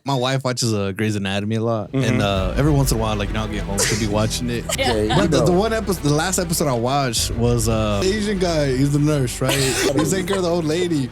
my wife watches Grey's Anatomy a lot, and every once in a while, like I'll get home, she'll be watching it. But the last episode I watched was the Asian guy. He's the nurse, right? He's taking care of the old lady.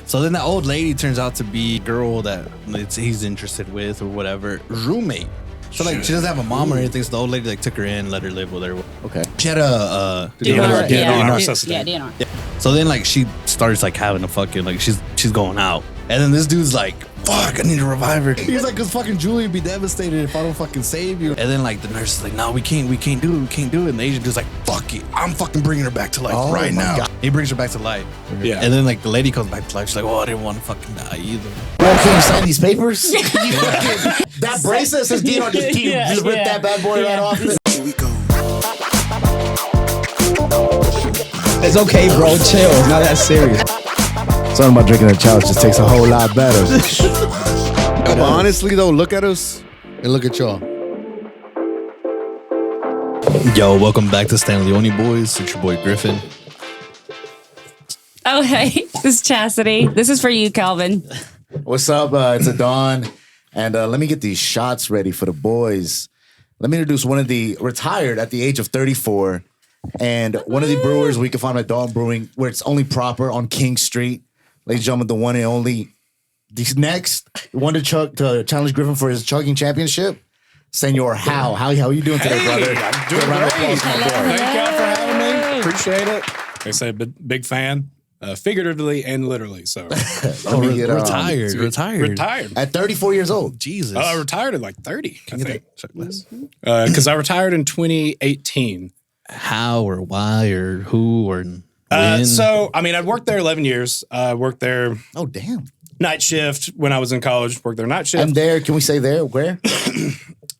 So then that old lady turns out to be a girl that he's interested with or whatever, roommate. So like she doesn't have a mom or anything. So the old lady like took her in, let her live with her. Okay. She had a DNR. DNR. So then like she starts like having a fucking like she's going out, and then this dude's like, fuck, I need to revive her. He's like, cause fucking Julie would be devastated if I don't fucking save you. And then like the nurse is like, no, we can't do it. And the Asian dude's like, fuck it, I'm fucking bringing her back to life right now. God. He brings her back to life. Yeah. And then like the lady comes back to life. She's like, oh, I didn't want to fucking die either. Well, can you sign these papers? That bracelet says DNR. Just rip that bad boy right off. Here we go. It's okay, bro. Chill. It's not that serious. Something about drinking a challenge just takes a whole lot better. But honestly, though, look at us and look at y'all. Yo, welcome back to Stanley Oni Boys. It's your boy Griffin. Oh, hey, this is Chastity. This is for you, Calvin. What's up? It's Adon. And let me get these shots ready for the boys. Let me introduce one of the retired at the age of 34 and one of the brewers we can find at Dawn Brewing where it's only proper on King Street. Ladies and gentlemen, the one and only. These next, one to challenge Griffin for his chugging championship. Senor How are you doing today, brother? I'm doing great. Thank y'all for having me. Appreciate it. Like I said, big fan, figuratively and literally. So retired at 34 years old. Jesus. I retired at like 30. I think. Because I retired in 2018. How or why or who or when? So, I mean, I'd worked there 11 years. Worked there. Oh, damn. Night shift when I was in college. Worked there night shift. And there, can we say there? Where?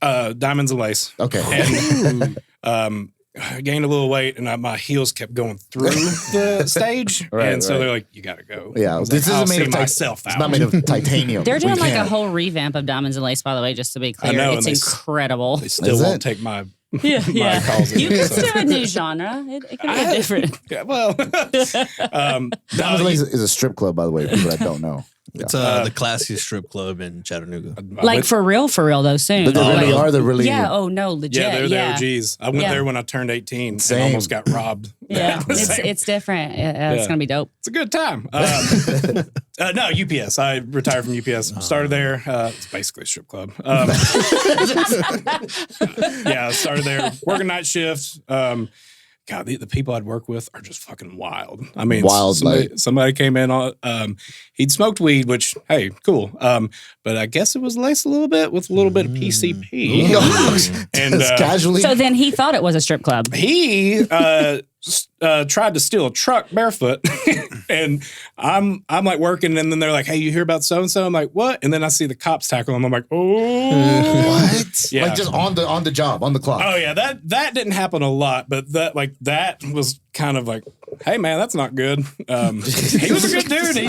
Diamonds and Lace. Okay. And I gained a little weight and my heels kept going through the stage. So they're like, you got to go. Yeah. This isn't made of myself. It's not made of titanium. They're doing like a whole revamp of Diamonds and Lace, by the way, just to be clear. I know, it's incredible. They still won't take my... Yeah. You can do a new genre. It can be different. Yeah, well, Diamonds and Lace is a strip club, by the way, for people that don't know. It's the classiest strip club in Chattanooga. Like for real though, soon. But they really are. They're really... Yeah, oh no, legit. Yeah, they're the OGs. I went there when I turned 18 and almost got robbed. Yeah, it's different. It's going to be dope. It's a good time. No, UPS. I retired from UPS. Started there. It's basically a strip club. Yeah, I started there. Working night shift. God, the people I'd work with are just fucking wild. I mean, somebody came in on, he'd smoked weed, which, hey, cool. But I guess it was laced a little bit with a little bit of PCP. And casually. So then he thought it was a strip club. He tried to steal a truck barefoot, and I'm like working, and then they're like, "Hey, you hear about so and so?" I'm like, "What?" And then I see the cops tackle him. I'm like, "Oh, what?" Yeah. Like just on the job, on the clock. Oh yeah, that didn't happen a lot, but that was kind of like, hey man, that's not good. He was a good dude. He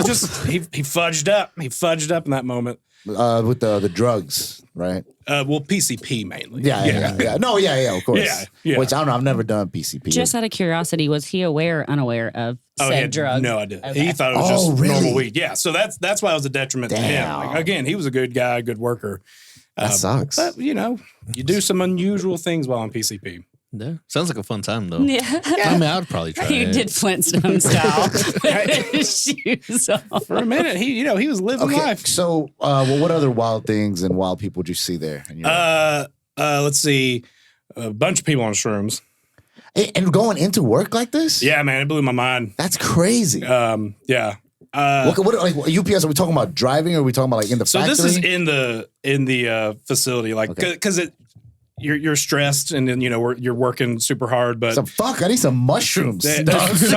fudged up. He fudged up in that moment. With the drugs, right? Well, PCP mainly. Yeah. No, of course. Yeah. Which I don't know. I've never done PCP. Just out of curiosity, was he aware or unaware of said drug? No idea. Okay. He thought it was just normal weed. Yeah. So that's why it was a detriment to him. Like, again, he was a good guy, good worker. That sucks. But you do some unusual things while on PCP. Yeah. Sounds like a fun time, though. Yeah. I mean, I would probably try He it. did Flintstone style. With his shoes on. For a minute, he was living life. So, what other wild things and wild people did you see there? Let's see. A bunch of people on shrooms. And going into work like this? Yeah, man, it blew my mind. That's crazy. Yeah. What like UPS? Are we talking about driving, or are we talking about like in the factory? So this is in the facility, like because you're stressed, and then you're working super hard. But I need some mushrooms. Some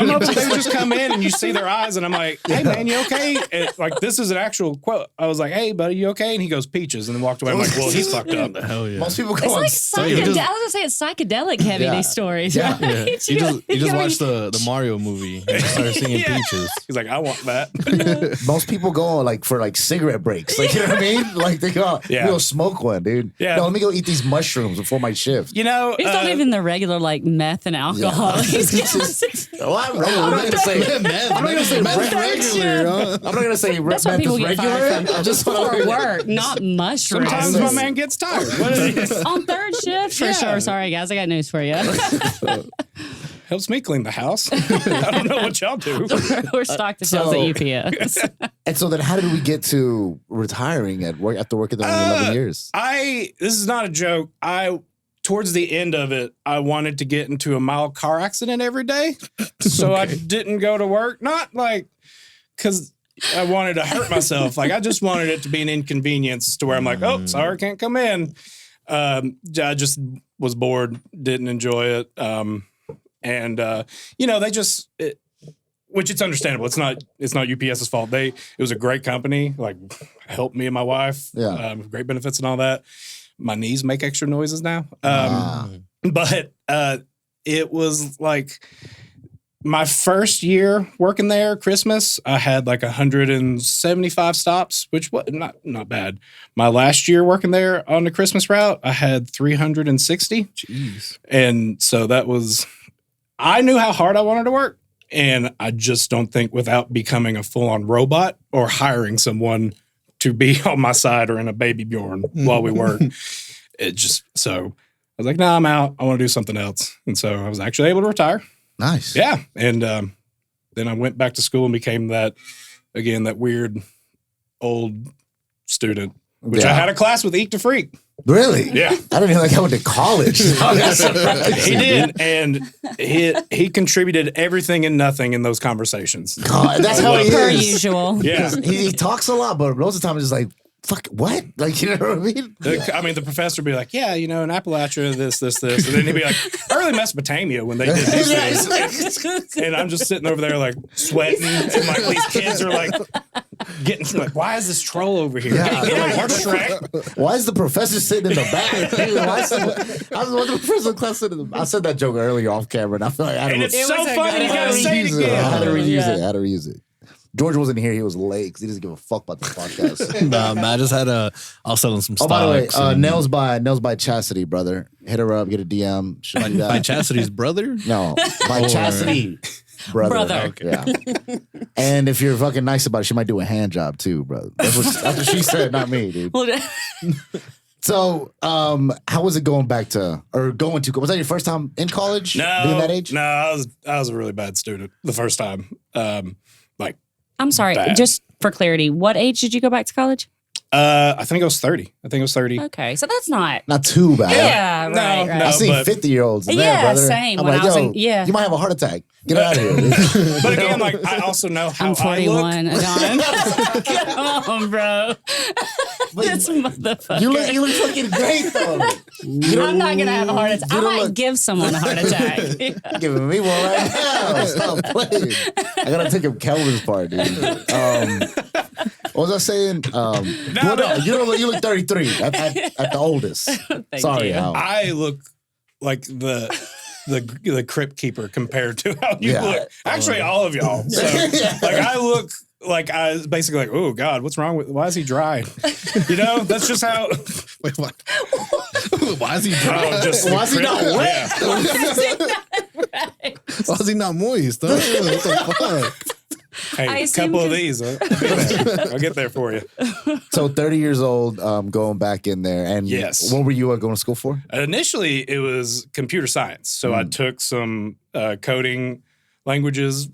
of them, they just come in and you see their eyes, and I'm like, "Hey man, you okay?" And, like, this is an actual quote. I was like, "Hey buddy, you okay?" And he goes, "Peaches," and then walked away. I'm like, "Well, he's fucked up." Hell yeah. Most people go It's like psychedelic. I was gonna say it's psychedelic heavy. These stories. Yeah. Right? You just watched the Mario movie and started singing Peaches. He's like, "I want that." Most people go like for like cigarette breaks. Like, you know what I mean? Like they go, we go smoke one, dude. Yeah. No, let me go eat these mushrooms. bathrooms before my shift. You know, It's not even the regular like meth and alcohol. Well, I'm not gonna say Meth, I'm not gonna say meth regular. I'm not gonna say That's what meth people is get regular. fired from. Just For work, not mushrooms. sometimes my man gets tired. What is it? On third shift, for sure. Sorry, guys, I got news for you. Helps me clean the house. I don't know what y'all do. We're stocked the shelves at UPS. And so then, how did we get to retiring at work after working there for 11 years? This is not a joke. Towards the end of it, I wanted to get into a mild car accident every day. So I didn't go to work. Not like because I wanted to hurt myself. Like I just wanted it to be an inconvenience to where I'm like, oh, sorry, I can't come in. I just was bored, didn't enjoy it. They just, which it's understandable. It's not UPS's fault. It was a great company, like helped me and my wife. Yeah. Great benefits and all that. My knees make extra noises now. But it was like my first year working there, Christmas, I had like 175 stops, which was not bad. My last year working there on the Christmas route, I had 360. Jeez. And so I knew how hard I wanted to work. And I just don't think without becoming a full-on robot or hiring someone to be on my side or in a baby Bjorn while we work, so I was like, I'm out. I want to do something else. And so I was actually able to retire. Nice. Yeah. And then I went back to school and became that weird old student, which I had a class with Eek to Freak. Really? Yeah. I didn't even like I went to college. He did. And he contributed everything and nothing in those conversations. God, that's how he is. Per usual. Yeah. He talks a lot, but most of the time it's just like, fuck, what? Like, you know what I mean? The professor would be like, yeah, in Appalachia, this. And then he'd be like, early Mesopotamia when they did these things. And I'm just sitting over there like sweating. And like these kids are like getting like, why is this troll over here? Yeah. Like, where's Shrek? Why is the professor sitting in the back? I said that joke earlier off camera, and I feel like I And it's so funny, you gotta say it again. I had to reuse it. George wasn't here. He was late because he doesn't give a fuck about this podcast. Nah, man, I just had I'll sell him some stocks. By the way, Nails by Chastity, brother. Hit her up, get a DM. By Chastity's brother? No, by Chastity. Brother. Okay. Yeah. And if you're fucking nice about it, she might do a hand job too, brother. That's what she said, not me, dude. So, how was it going to? Was that your first time in college? No, being that age? No, I was a really bad student the first time. I'm sorry, bad. just for clarity, what age did you go back to college? I think I was 30. Okay, so that's not too bad. Yeah, No, right. no. I've seen but- 50-year-olds in there, Yeah, brother. same. I'm When like, I was yo, yeah. you might have a heart attack. Get out of here. But again, like I also know how I'm 41, I look. Adon. Come on, bro. This motherfucker. You look fucking great, though. I'm not gonna have a heart attack. I you don't might look- give someone a heart attack. Giving me one right now. Stop playing. I gotta take him Kelvin's part, dude. What was I saying? You look 33 at the oldest. Sorry, you. Al. I look like the crypt keeper compared to how you Yeah. look. Actually, all of y'all. So, like I look like I was basically like, oh God, what's wrong with? Why is he dry? That's just how. Wait, what? Why is he dry? Why is he not wet? Yeah. Why is he not moist? Huh? What the fuck? Hey, I a assume couple of 'cause- these. I'll get there for you. So 30 years old, going back in there. And Yes. what were you going to school for? Initially, it was computer science. So I took some coding languages,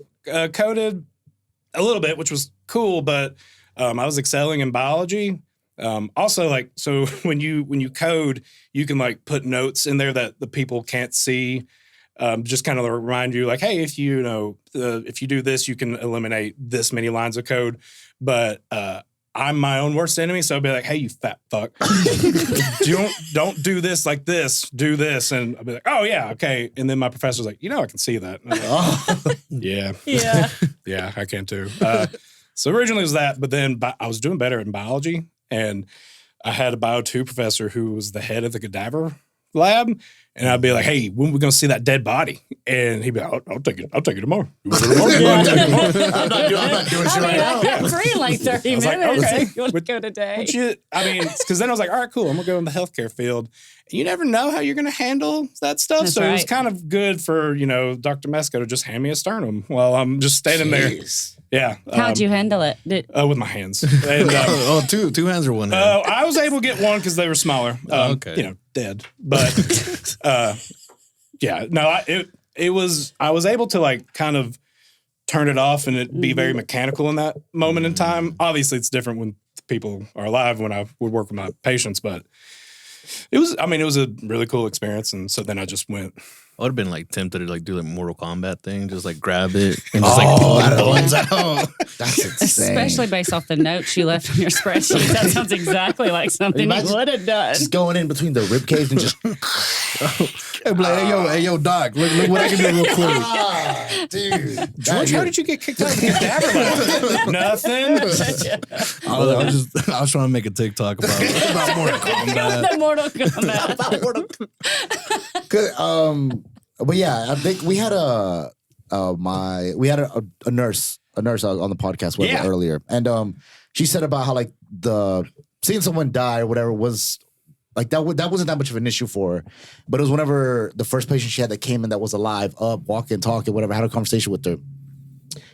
coded a little bit, which was cool, but I was excelling in biology. Also, like, so when you code, you can like put notes in there that the people can't see. Just kind of remind you, like, hey, if you do this, you can eliminate this many lines of code. But I'm my own worst enemy, so I'll be like, hey, you fat fuck, don't do this like this, do this, and I'll be like, oh yeah, okay. And then my professor's like, I can see that. And I'm like, yeah, yeah, I can too. So originally it was that, but then I was doing better in biology, and I had a Bio 2 professor who was the head of the cadaver lab, and I'd be like, "Hey, when are we gonna see that dead body?" And he'd be like, "I'll take it. I'll take it tomorrow." I'm not doing shit right now. I'm free in like 30 minutes. like, okay. You want to go today? Because then I was like, all right, cool. I'm gonna go in the healthcare field. You never know how you're gonna handle that stuff. That's so it was right. kind of good for Dr. Mesco to just hand me a sternum while I'm just standing there. Yeah. How'd you handle it? With my hands. And, two hands or one hand? I was able to get one because they were smaller. Okay. Dead. But yeah, no, I was able to like kind of turn it off and it be very mechanical in that moment in time. Obviously, it's different when people are alive when I would work with my patients, but it was a really cool experience. And so then I just went. I would have been like tempted to like do like Mortal Kombat thing, just like grab it and just like pull the bones out. That's insane. Especially based off the notes you left on your spreadsheet. That sounds exactly like something you would have done. Just going in between the rib cage and just. I'm like, hey yo, doc, look what I can do real quick. Dude. George, how did you get kicked out of the cadaver lab? Nothing. I was trying to make a TikTok about Mortal Kombat. The Mortal Kombat. But yeah, I think we had a nurse on the podcast with earlier, and she said about how like seeing someone die or whatever was like that wasn't that much of an issue for her, but it was whenever the first patient she had that came in that was alive, up, walking, talking, whatever, had a conversation with her,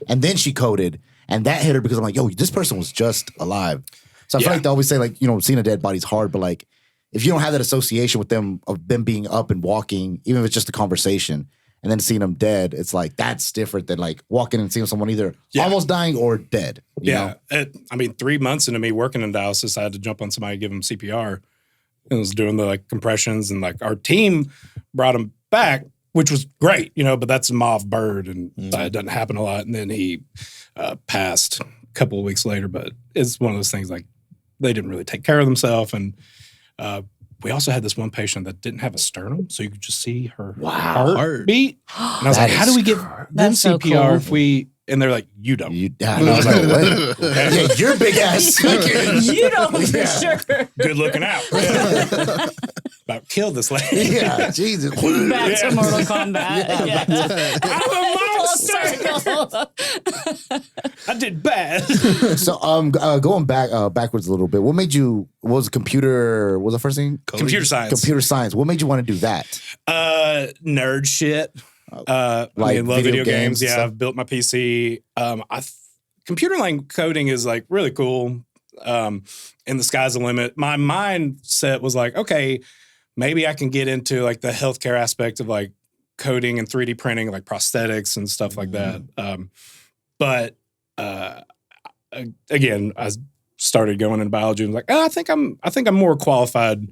and then she coded, and that hit her because I'm like, yo, this person was just alive. So I feel like they always say like, seeing a dead body's hard, but like, if you don't have that association with them of them being up and walking, even if it's just a conversation, and then seeing them dead, it's like that's different than like walking and seeing someone either almost dying or dead. You know? 3 months into me working in dialysis, I had to jump on somebody, give them CPR, and was doing the like compressions, and like our team brought him back, which was great, but that's a mauve bird, and that doesn't happen a lot. And then he passed a couple of weeks later, but it's one of those things like they didn't really take care of themselves, and we also had this one patient that didn't have a sternum, so you could just see her heartbeat. And I was like, how do we give them so CPR cool. if we... And they're like, you don't. And I was like, what? Yeah, you're big ass. You don't for sure. Good looking out. About killed this lady. Yeah, Jesus. Back to Mortal Kombat. Yeah. I'm a monster. I did bad. So going backwards a little bit, what made you, what was the first thing? Computer science. Computer science. What made you want to do that? Nerd shit. I love video games. Yeah, I've built my PC. Computer line coding is like really cool. And the sky's the limit. My mindset was like, okay, maybe I can get into like the healthcare aspect of like coding and 3D printing, like prosthetics and stuff like that. But again, I started going into biology and was like, I think I'm more qualified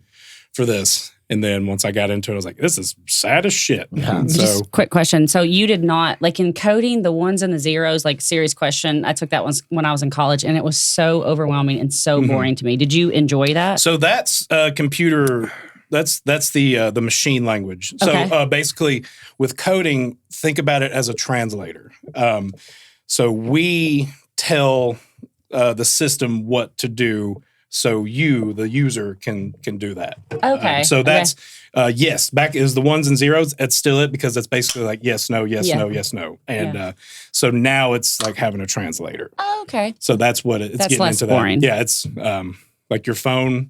for this. And then once I got into it, I was like, this is sad as shit. Yeah. So, just quick question. So you did not, like in coding, the ones and the zeros, like serious question. I took that one when I was in college and it was so overwhelming and so boring to me. Did you enjoy that? So that's computer, that's the machine language. So basically with coding, think about it as a translator. So we tell the system what to do, so you, the user, can do that. Okay. So that's yes. Back is the ones and zeros. It's still it because it's basically like yes, no, yes, no, yes, no. And so now it's like having a translator. Oh, okay. So that's what it's That's getting less into boring. that. Yeah, it's like your phone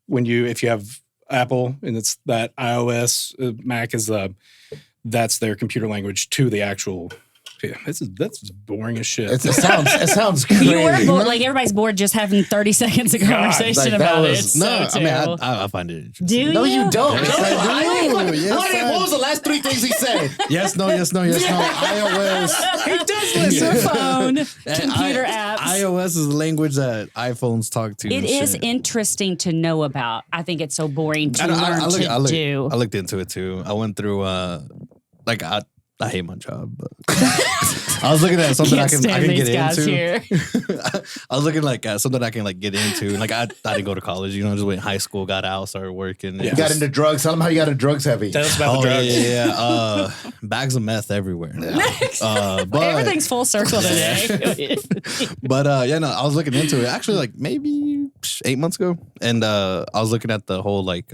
if you have Apple and it's that iOS, Mac is that's their computer language to the actual. Yeah, that's boring as shit. It sounds crazy. You were bored, like everybody's bored just having 30 seconds of conversation like, about it. was- It's No, so I mean, terrible. I find it interesting. Do No, you? you don't. Yes, I do. What was the last three things he said? Yes, no, yes, no, yes, no. iOS. He does listen. Phone, computer apps. iOS is the language that iPhones talk to. It and is shit. interesting to know about. I think it's so boring to I learn to do. I looked into it too. I went through I hate my job, but I was looking at something I Can't can stand these get guys into. here. I was looking like something I can like get into. Like I didn't go to college, just went high school, got out, started working. You got into drugs. Tell him how you got into drugs heavy. Tell us about the drugs. Yeah. Bags of meth everywhere. But Everything's full circle today. But I was looking into it actually like maybe 8 months ago, and I was looking at the whole like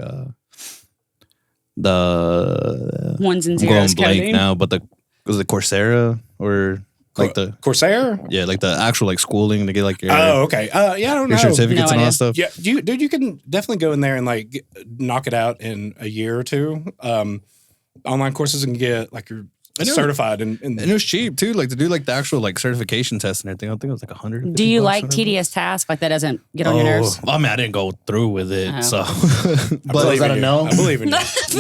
the Ones and I'm zeros going blank coding. now, but was it Coursera or like the Corsair? yeah, like the actual like schooling to get like your Oh, okay. Yeah, I don't your know. certificates and all idea. that stuff. Yeah, dude, you can definitely go in there and like knock it out in a year or two. Online courses and get like your certified And it was cheap too, like to do like the actual like certification test and everything. I think it was like $100. Do you like tedious tasks? Like that doesn't get on your nerves? I mean, I didn't go through with it, Oh. so. but is that a no? I believe in you.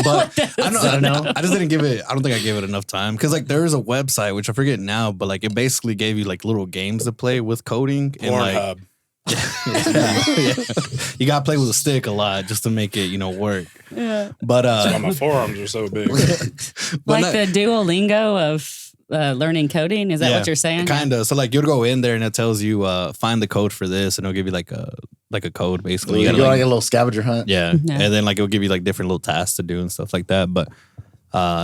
But I don't know. I just didn't give it. I don't think I gave it enough time because like there is a website which I forget now, but like it basically gave you like little games to play with coding and like Pornhub. yeah. You gotta play with a stick a lot just to make it work. Yeah. But That's why my forearms are so big. Like the Duolingo of learning coding? Is that what you're saying? Kind of. So like you'll go in there and it tells you find the code for this, and it'll give you like a code basically. You gotta, go like, like a little scavenger hunt. yeah, No. and then like it'll give you like different little tasks to do and stuff like that. But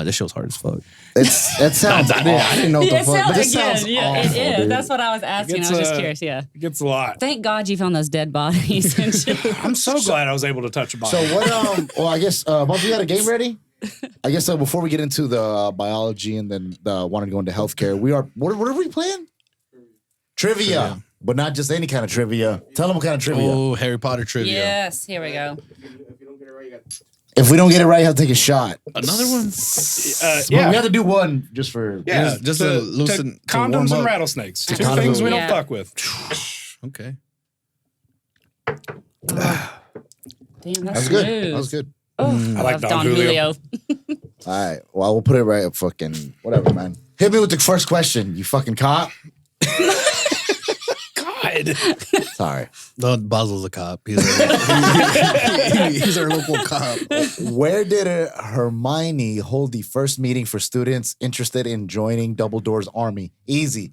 this show's hard as fuck. It sounds. I didn't know what the fuck. But this sounds It awful, is. dude. That's what I was asking. Gets, I was just curious. Yeah. It gets a lot. Thank God you found those dead bodies. And shit. I'm so glad I was able to touch a body. So what? Well, I guess both of you had a game ready. I guess before we get into the biology and then wanting to go into healthcare, we are. What are we playing? Trivia, but not just any kind of trivia. Tell them what kind of trivia. Oh, Harry Potter trivia. Yes. Here we go. If we don't get it right, you have to take a shot. Another one. But we have to do one just for. yeah, just to loosen- to warm condoms and up. rattlesnakes. Two Condoms. things we don't Yeah. fuck with. Okay. Damn, That that's was good. smooth. That was good. Oh, I like love Don Julio. All right. Well, we'll put it right up. Fucking whatever, man. Hit me with the first question. You fucking cop. God. Sorry. No, Basil's a cop. He's our local cop. Where did Hermione hold the first meeting for students interested in joining Dumbledore's army? Easy.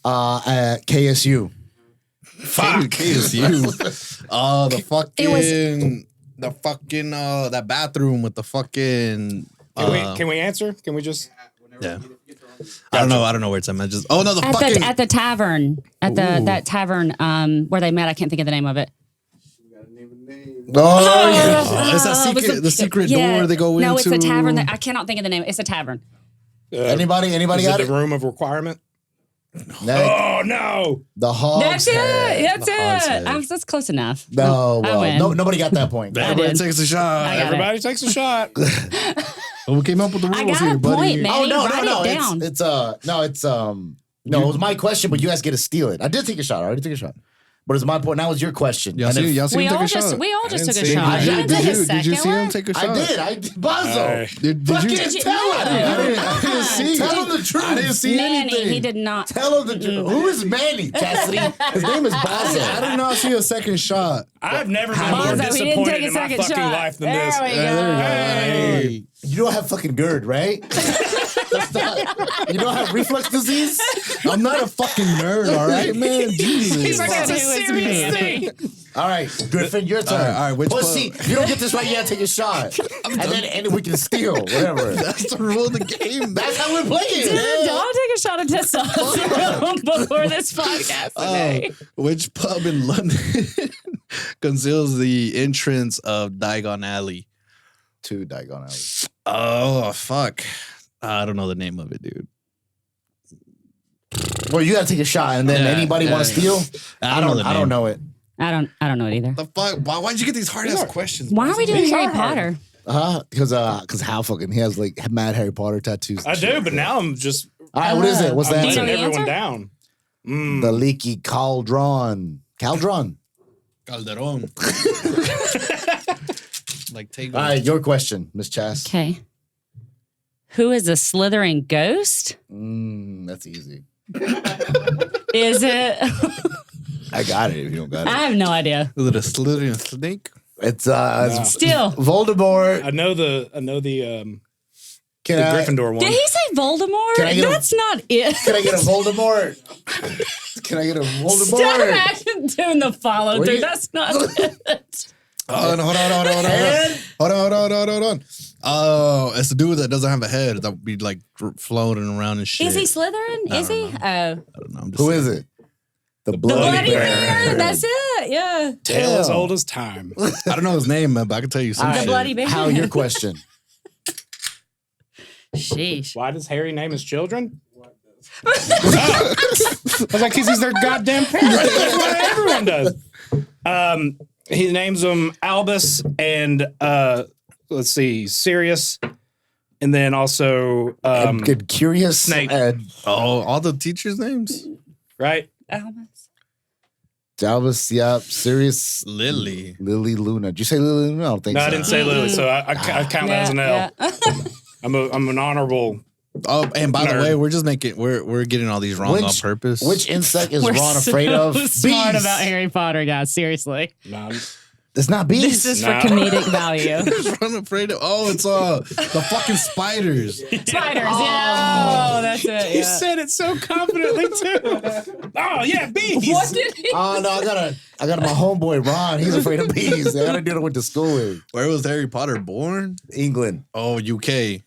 At KSU. Fuck. KSU. Oh, the fucking that bathroom with the fucking. Can we answer? Can we just? Yeah. I don't know where it's at. Just the at fucking. at the tavern that tavern where they met. I can't think of the name of it. Oh, yeah. It's that the secret door they go into. No, it's a tavern. I cannot think of the name. It's a tavern. Anybody Is got it it? the room of requirement? Next. Oh no! The Hogs. That's it. That's The Hogs it. head. That's close enough. No, I win. nobody got that point. Everybody did. takes a shot. I got it. Everybody takes a shot. Well, we came up with the rules I got here, a buddy. point, man. Oh no, Write no, it down. no, it was my question, but you guys get to steal it. I did take a shot. I already took a shot. But it's my point. Now it's your question. Y'all And see, if- y'all see We him take all a shot. just took a see it. shot. I You did. didn't take a Did you second see him one? take a shot? I did. Bazo. Hey. Did Fucking you? tell him. I didn't see. Tell him the truth. I didn't see Manny, anything. he did not. Tell him the truth. Who is Manny, Cassidy? His name is I Bazo. did not see a second shot. I've never been Bonzo, more he didn't disappointed take a in my second fucking shot. life than There this. we go. Hey. You don't have fucking GERD, right? That's not, you don't have reflux disease? I'm not a fucking nerd, all right, man. Jesus. He's like, Fuck. that's a Who is serious Manny? thing. All right, Griffin, your turn. All right, which Pussy, pub? if you don't get this right, you gotta take a shot. And we can steal, whatever. That's the rule of the game. That's how we're playing. Dude, don't take a shot of testosterone before this podcast today. Which pub in London conceals the entrance of Diagon Alley? Two Diagon Alley. Oh, fuck. I don't know the name of it, dude. Well, you gotta take a shot, and then Yeah, anybody want to steal? I don't know the I don't name. know it. I don't know it either. The fuck? Why'd you get these hard ass questions? Why are we doing These Harry are hard. Potter? Because Hal fucking he has like mad Harry Potter tattoos. I do, but now I'm just All right, what is it? What's the I'm Do you know letting answer? the everyone answer? down. The leaky cauldron. Cauldron. Calderon. Like take. All right, your question, Miss Chas. Okay. Who is a slithering ghost? That's easy. Is it? I got it. If you don't got I it, have no idea. Is it a slithering snake? it's Still. Voldemort. I know the Can the I Gryffindor one. Did he say Voldemort? Can I get a- That's not it. Can I get a Voldemort? Can I get a Stop Voldemort? acting doing the follow What through. do you- That's not it. Hold on. Oh, it's the dude that doesn't have a head that would be like floating around and shit. Is he Slytherin? Is he? Oh. I don't know. I'm just Who saying. is it? The The Bloody Bloody Bear. Bear. That's it. Yeah. Tale as old as time. I don't know his name, man, but I can tell you All some right, shit. Bloody Bear. Hal, your question. Sheesh. Why does Harry name his children? I was like, because he's their goddamn parent. That's what everyone does. He names them Albus and let's see, Sirius, and then also Good, Curious Snape. and all the teachers' names. right. Albus, yep, Sirius, Lily. Luna. Did you say Lily Luna? I don't think No, so. I didn't say Lily, so I count that as an L. I'm an honorable. Oh, and by the Nerd. way, we're getting all these wrong on purpose. Which insect is We're Ron afraid of? Smart Bees. about Harry Potter, guys. Seriously. No, It's not bees. This is for Nah. comedic value. I'm afraid of. Oh, it's the fucking spiders. Spiders, yeah. Oh, that's it. he Yeah. said it so confidently too. Oh yeah, bees. What did he? Oh no, I got my homeboy Ron. He's afraid of bees. I gotta do it with the school with Where was Harry Potter born? England. Oh, UK.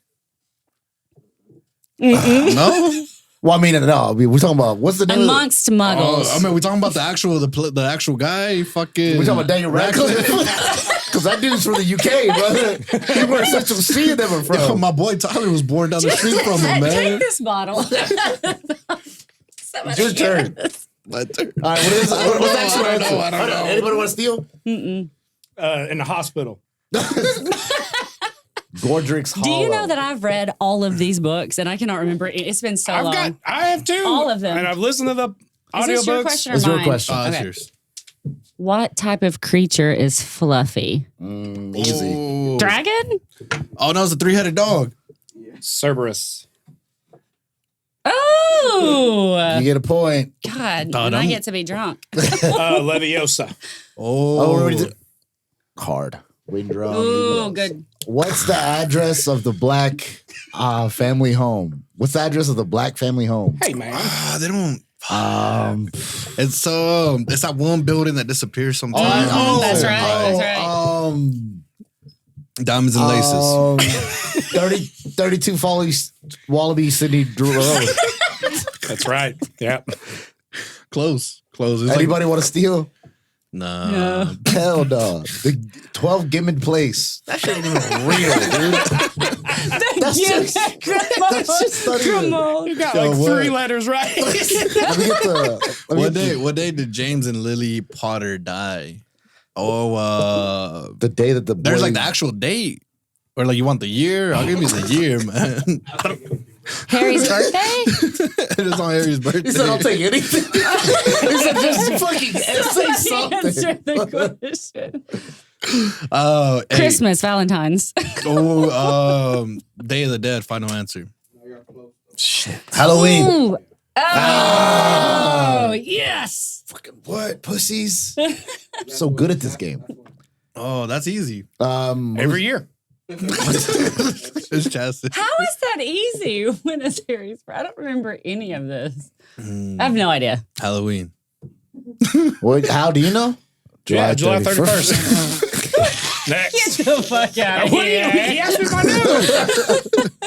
Mm-mm. Well, I mean, no, we're talking about what's the name? Amongst muggles. Oh, I mean, we're talking about the actual guy. Fucking. We're talking about Daniel Radcliffe. Because that dude's from the UK, brother. He where Central C and them are from. Yo, my boy Tyler was born down the street from him, man. Take this bottle. It's your turn. My turn. All right, what's the actual I don't answer? know, I don't know. Anybody want to steal? Mm-mm. In the hospital. Gordrick's Do you know Hollow. that I've read all of these books and I cannot remember? It's been so long. I have too. All of them. And I've listened to the Is this your audiobooks. question or It's your mine? question. That's Okay. yours. What type of creature is fluffy? Easy. Oh. Dragon? Oh, no, it's a 3-headed dog. Cerberus. Oh, You get a point. God. Oh, And I don't- get to be drunk. Leviosa. Oh, Oh, we're hard. Wind drum. Ooh, good. What's the address of the black family home? What's the address of the black family home? Hey man. they don't. Um, It's it's that one building that disappears sometimes. That's right. That's right. Diamonds and laces. 32 Wallaby Sydney Drew Road. That's right. Yeah. Close. It's like, Anybody want to steal? nah. No. Hell no. The 12 Gimmon Place. That shit ain't even real, dude. That's just not even. You got Yo, like what? 3 letters right. Let me get the. What day did James and Lily Potter die? Oh, The day that the boy, there's like the actual date. Or like you want the year? I'll give you the year, man. Harry's birthday? It's on Harry's birthday. He said, I'll take anything. He said, just fucking say something. Answer the question. Hey. Christmas, Valentine's. Day of the Dead. Final answer. Halloween. Ooh. Oh, yes. Fucking what? Pussies. So good at this game. Oh, that's easy. Every year. It's chastity. How is that easy when it's Harry's? I don't remember any of this. I have no idea. Halloween. What? How do you know? July 31st. Next. Get the fuck out of What do you? here. He asked me if I knew.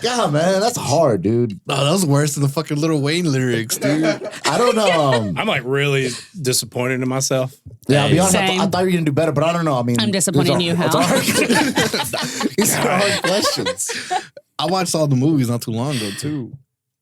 God, man, that's hard, dude. Oh, that was worse than the fucking Lil Wayne lyrics, dude. I don't know. I'm like really disappointed in myself. Yeah, I'll be honest. Same. I thought you were gonna do better, but I don't know. I mean, I'm disappointed in you, it's Hal. hard. These are hard questions. I watched all the movies not too long ago, too.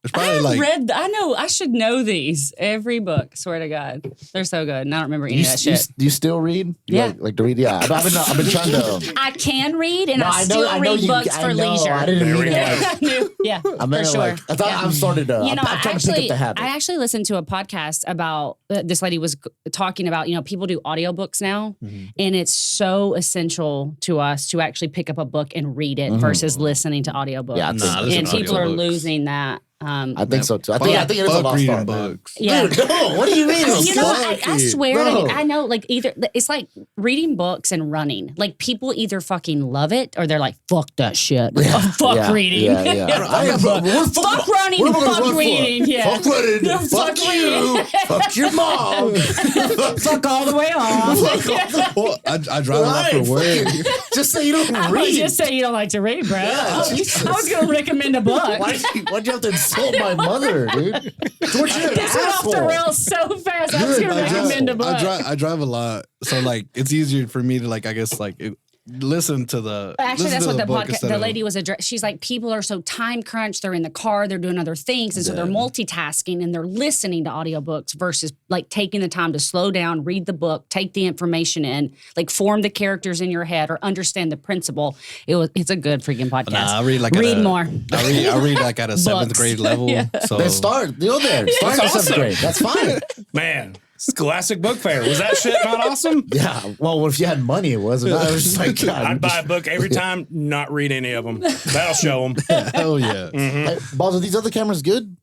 It's probably like. I know, I should know these. Every book, swear to God. They're so good. And I don't remember any of that shit. Do you still read? You Yeah. like to read? Yeah. I've been trying to. I can read, and No, I still read you- books I for know. leisure. I didn't There mean we it. go. Yeah, I meant for it sure. like I thought Yeah. I've started to. You know, I'm trying to pick up the habit. I actually listened to a podcast about this lady was talking about, people do audiobooks now, and it's so essential to us to actually pick up a book and read it versus listening to audiobooks. Yeah, I think- Nah, listen and to people are audiobooks. losing that. I think so too. I think it is a Fuck lost reading art, man. books. Yeah. Dude, no, what do you mean? I swear No. to I know, like, either it's like reading books and running. Like, people either fucking love it or they're like, fuck that shit. Fuck Yeah, reading. Yeah, yeah. Fuck running, What am I gonna fuck run for? reading. Yeah. Fuck running. No, Fuck fuck you. Fuck your mom. Fuck all the way off. Well, I drive a lot for work. Just say you don't I read. was just saying you don't like to read, bro. I was going to recommend a book. Why'd you have to insult my mother, dude? George, you're an This went off the asshole. rails so fast. I was going to recommend a book. I drive a lot, so like it's easier for me to like I guess like listen to the. Actually, listen that's to what the book podcast. instead The of- lady was addressing. She's like, people are so time crunched. They're in the car. They're doing other things, and so they're multitasking and they're listening to audiobooks versus like taking the time to slow down, read the book, take the information in, like form the characters in your head or understand the principle. It's a good freaking podcast. Nah, I read like more. I read like at a 7th Books. grade level. Yeah. So Then start. You're there. Start at 7th grade. That's fine. Man, Scholastic Book Fair. Was that shit not awesome? Yeah. Well, if you had money, it wasn't. I was just like, God. I'd buy a book every time, not read any of them. That'll show them. hell yeah. Hey, Balls, are these other cameras good?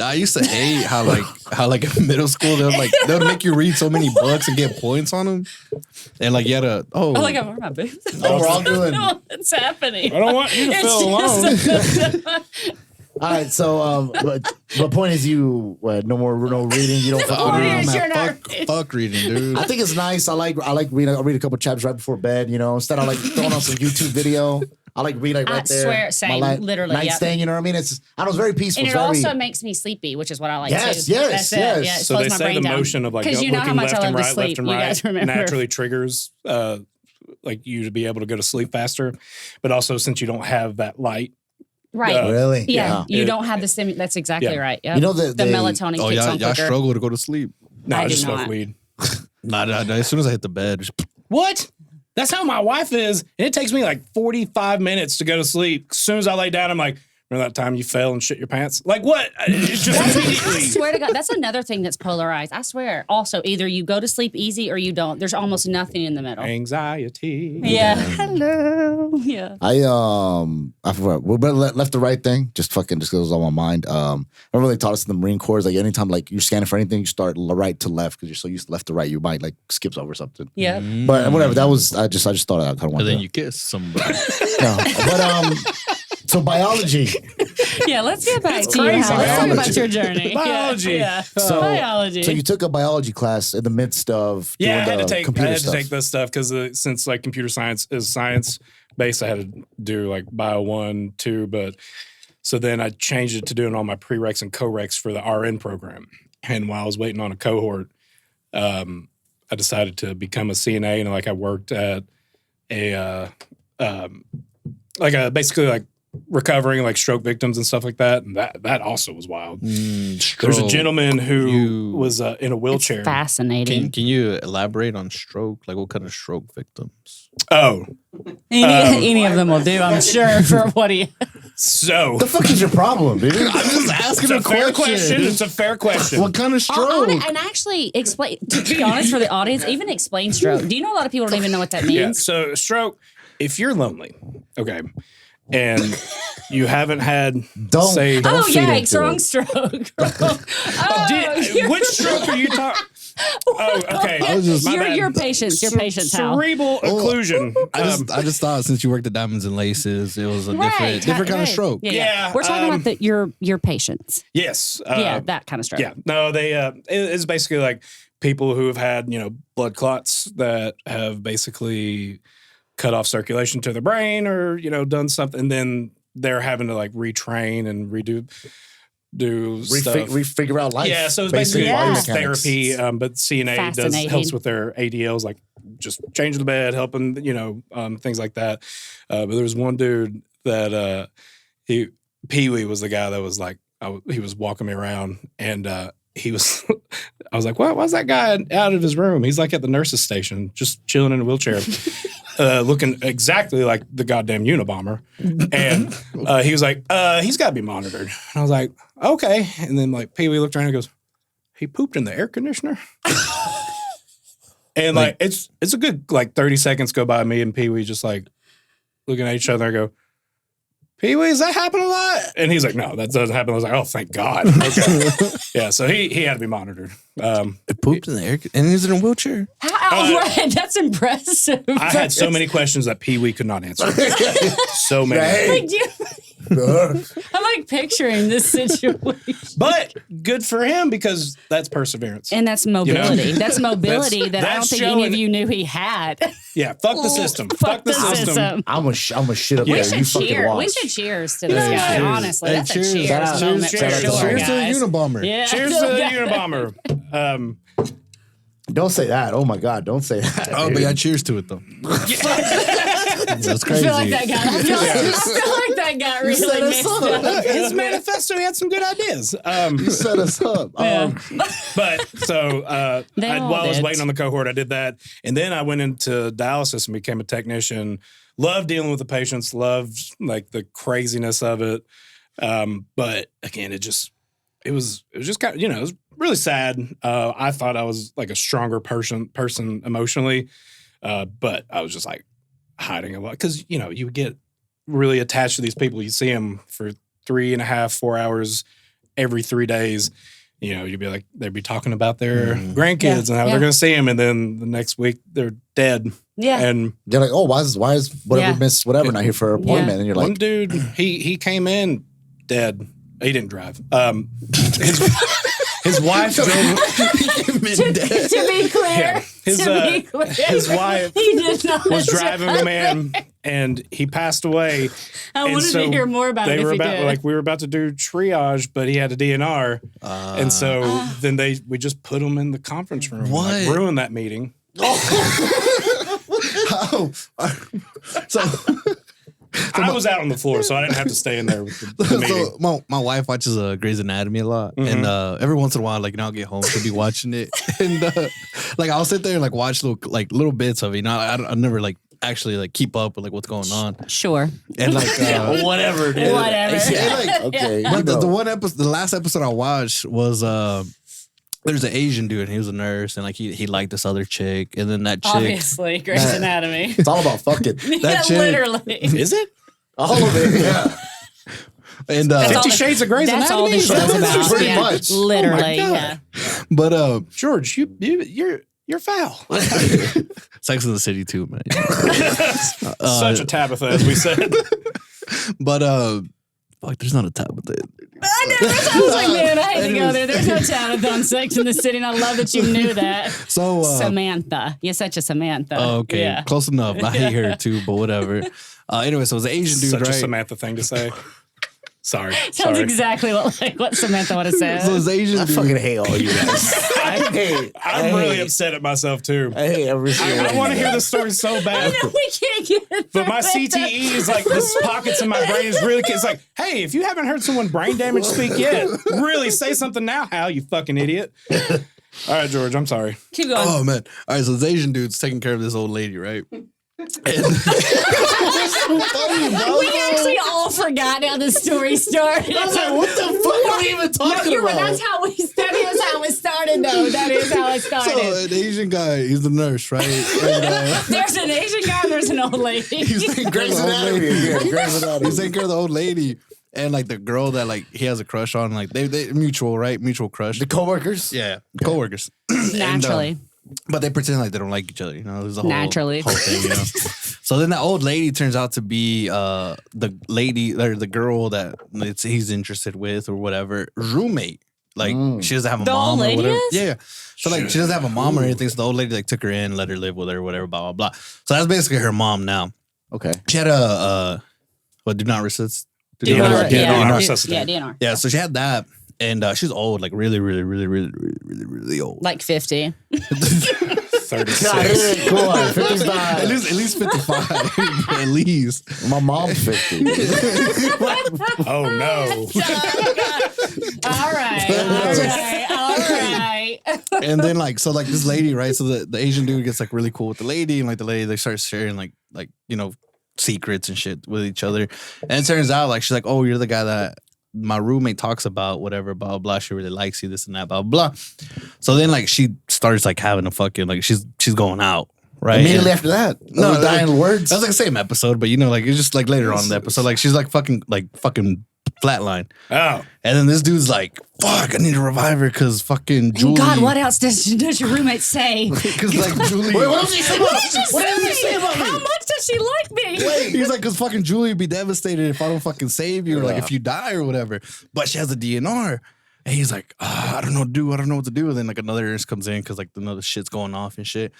I used to hate how like in middle school they'll make you read so many books and get points on them, and like you had to Oh, like I'm my boobs. Oh, we're all doing. What's happening? I don't want you to feel alone. All right, so but the point is, no reading. You don't fucking Oh, read. yeah, you're man, not- fuck reading, dude. I think it's nice. I like reading. I'll read a couple chapters right before bed. Instead of like throwing on some YouTube video. I like read like right I there. swear, same, literally, nightstand. You know what I mean? It's very peaceful. And it It's very, also makes me sleepy, which is what I like Yes, too. yes, That's it. yes. Yeah, it So slows they my say brain the down. motion of like 'Cause you know how looking much left I and love to right, sleep. left and You right guys remember. naturally triggers like you to be able to go to sleep faster. But also since you don't have that light. Right. really. Yeah, you It- don't have the That's exactly Yeah. right. Yep. You know that the they- melatonin Oh kicks y'all on quicker. struggle to go to sleep. No, I I do just smoke not. weed. Nah, as soon as I hit the bed, just, What? That's how my wife is. And it takes me like 45 minutes to go to sleep. As soon as I lay down, I'm like, remember that time you fell and shit your pants? Like what? It's just I immediately. swear to God, that's another thing that's polarized. I swear. Also, either you go to sleep easy or you don't. There's almost nothing in the middle. Anxiety. Yeah. Hello. Yeah. I forgot. But left to right thing just goes on my mind. Remember they taught us in the Marine Corps, like anytime like you're scanning for anything, you start right to left because you're so used to left to right, you might like skips over something. Yeah. But whatever. That was I just thought I kind of and wanted. then you kiss somebody. No. But so biology. Yeah. Let's get back to crazy. you. Let's talk Biology. about your journey. Biology. Yeah. So Biology. So you took a biology class in the midst of Yeah, I doing had the to computer stuff. take this stuff because since like computer science is science based, I had to do like bio 1, 2, but so then I changed it to doing all my prereqs and co-reqs for the RN program. And while I was waiting on a cohort, I decided to become a CNA, and like I worked at a basically like recovering like stroke victims and stuff like that, and that also was wild. There's a gentleman who was in a wheelchair. It's fascinating. Can you elaborate on stroke? Like what kind of stroke victims? Oh, Any of them will do, I'm sure, for what he. so The fuck is your problem, dude? I'm just asking it's a fair question. It's a fair question. What kind of stroke? And actually, explain. To be honest, for the audience, even explain stroke. Do you know a lot of people don't even know what that Yeah. means? So stroke, if you're lonely, okay, and you haven't had Don't say don't Oh, feed into yikes! Wrong it. stroke. Oh, which stroke are you talking? Oh, okay. I was just- My bad. your patience. Your patience. Hal. Cerebral occlusion. I just thought since you worked at Diamonds and Laces, it was a different kind of stroke. Yeah, We're talking about your patience. Yes. Yeah, that kind of stroke. Yeah. No, they. It's basically like people who have had blood clots that have basically cut off circulation to the brain, or done something, and then they're having to like retrain and do stuff. Figure out life. Yeah, so it's Basic basically body it's mechanics. therapy, but CNA helps with their ADLs, like just changing the bed, helping, things like that. But there was one dude that Pee Wee was the guy that was like, he was walking me around, and he was, I was like, why's that guy out of his room? He's like at the nurse's station, just chilling in a wheelchair. Looking exactly like the goddamn Unabomber. And he was like, he's got to be monitored. And I was like, okay. And then like Pee Wee looked around and goes, he pooped in the air conditioner? And like it's a good like 30 seconds go by, me and Pee Wee just like looking at each other. I go, Pee Wee, does that happen a lot? And he's like, no, that doesn't happen. I was like, oh, thank God. Okay. Yeah, so he had to be monitored. It pooped in the air, and he's in a wheelchair. Right, that's impressive. I had so many questions that Pee Wee could not answer. So many. Right. I'm like picturing this situation. But good for him, because that's perseverance. And that's mobility. That's mobility that I don't that's think any of showing- you knew he had. Yeah, fuck the system. Fuck the system. I'm a shit up We there. should You fucking cheer. watch. We should cheers to this Yeah, guy. cheers. Honestly, Hey, that's cheers. a cheers Shout out. moment Cheers. for sure, Cheers to the guys. Unabomber. Yeah. Cheers to the Unabomber. Don't say that. Oh my God, don't say that. Oh, but yeah, cheers to it though. That's I crazy. feel like that got. I feel like that got really mixed up. Look, his manifesto, he had some good ideas. You set us up. But so while I was did. waiting on the cohort, I did that. And then I went into dialysis and became a technician. Loved dealing with the patients, loved like the craziness of it. But again, it was just kind of, it was really sad. I thought I was like a stronger person emotionally. But I was just like hiding a lot because, you would get really attached to these people. You see them for 3.5, 4 hours every 3 days. You'd be like, they'd be talking about their grandkids and how they're going to see them. And then the next week they're dead. Yeah. And you're like, oh, why is whatever Miss whatever not here for her appointment? And you're like, one dude, he came in dead. He didn't drive. His wife drove him in dead. To be clear, his wife he did not was driving him in, and he passed away. I wanted to hear more about it. We Did. were about to do triage, but he had a DNR, and so then we just put him in the conference room. What? And, ruined that meeting. How? So I was out on the floor, so I didn't have to stay in there with the meeting. So my wife watches Grey's Anatomy a lot, and every once in a while, I'll get home, she'll be watching it, and I'll sit there and watch little bits of it. I never actually keep up with what's going on. Sure. And whatever, dude. Whatever. Okay. But the one episode, the last episode I watched was there's an Asian dude, and he was a nurse, and he liked this other chick, and then that chick. Obviously, Grey's Anatomy. It's all about fucking. Yeah, chick- literally. Is it? All of it. Yeah. And 50 Shades of Grey's That's all Anatomy? the show's about. Pretty yeah. much. Literally, Oh my yeah. God. But George, you're foul. Sex in the City too, man. Such a Tabitha, as we said. But fuck, there's not a tab with it. I was like, man, I hate to go there. There's no Tabitha on Sex in the City, and I love that you knew that. So Samantha. You're such a Samantha. Oh, okay, Yeah. close enough. I hate her too, but whatever. Anyway, so it was an Asian dude, Such right? a Samantha thing to say. Sorry. Sounds Sorry. exactly what Samantha would have said. So this Asian I dude. fucking hate all you guys. I'm really upset at myself too. I hate every single one. I want to hear the story so bad. we can't get But my through it. CTE is the pockets in my brain is really, it's like, hey, if you haven't heard someone brain damage speak yet, really say something now, Hal, you fucking idiot. All right, George, I'm sorry. Keep going. Oh man! All right, so this Asian dude's taking care of this old lady, right? And We actually all forgot how the story started. I was like, what the fuck are we even talking You're right. about? That is how it started, though. That is how it started. so an Asian guy, he's the nurse, right? And, There's an Asian guy and there's an old lady. he's taking care of Grey's the old Anatomy lady. again. Grey's Anatomy. He's taking care of the old lady, and the girl that he has a crush on, they mutual, right? Mutual crush. The coworkers? Yeah, coworkers. Naturally. But they pretend like they don't like each other, There's a whole, Naturally. whole thing, So then that old lady turns out to be the lady or the girl that he's interested with or whatever, roommate. She doesn't have a The mom old or lady whatever. is? Yeah. So she doesn't have a mom or anything. So the old lady took her in, let her live with her, whatever, blah, blah, blah. So that's basically her mom now. Okay. She had a do not resist. DNR. DNR. Yeah, so she had that. And she's old, really, really, really, really, really, really, really old. Like 50. 36. Come on, 55. At least 55. At least. My mom's 50. Oh, no. All right. And then this lady, right? So the Asian dude gets really cool with the lady, and the lady, they start sharing secrets and shit with each other. And it turns out she's like, oh, you're the guy that my roommate talks about, whatever, blah, blah, blah. She really likes you, this and that, blah, blah. So then she starts having a fucking, she's going out, right? Immediately after that. No, dying words. That's the same episode, but it's just later on in the episode. She's fucking flatline. Oh. And then this dude's like, fuck, I need to revive her because fucking Julie. God, what else does your roommate say? Because Julie. Wait, what else did he say about me? What did he say about How me? much does she like me? He's like, because fucking Julie would be devastated if I don't fucking save you, or if you die or whatever. But she has a DNR. And he's like, I don't know what to do. I don't know what to do. And then another nurse comes in because another shit's going off and shit.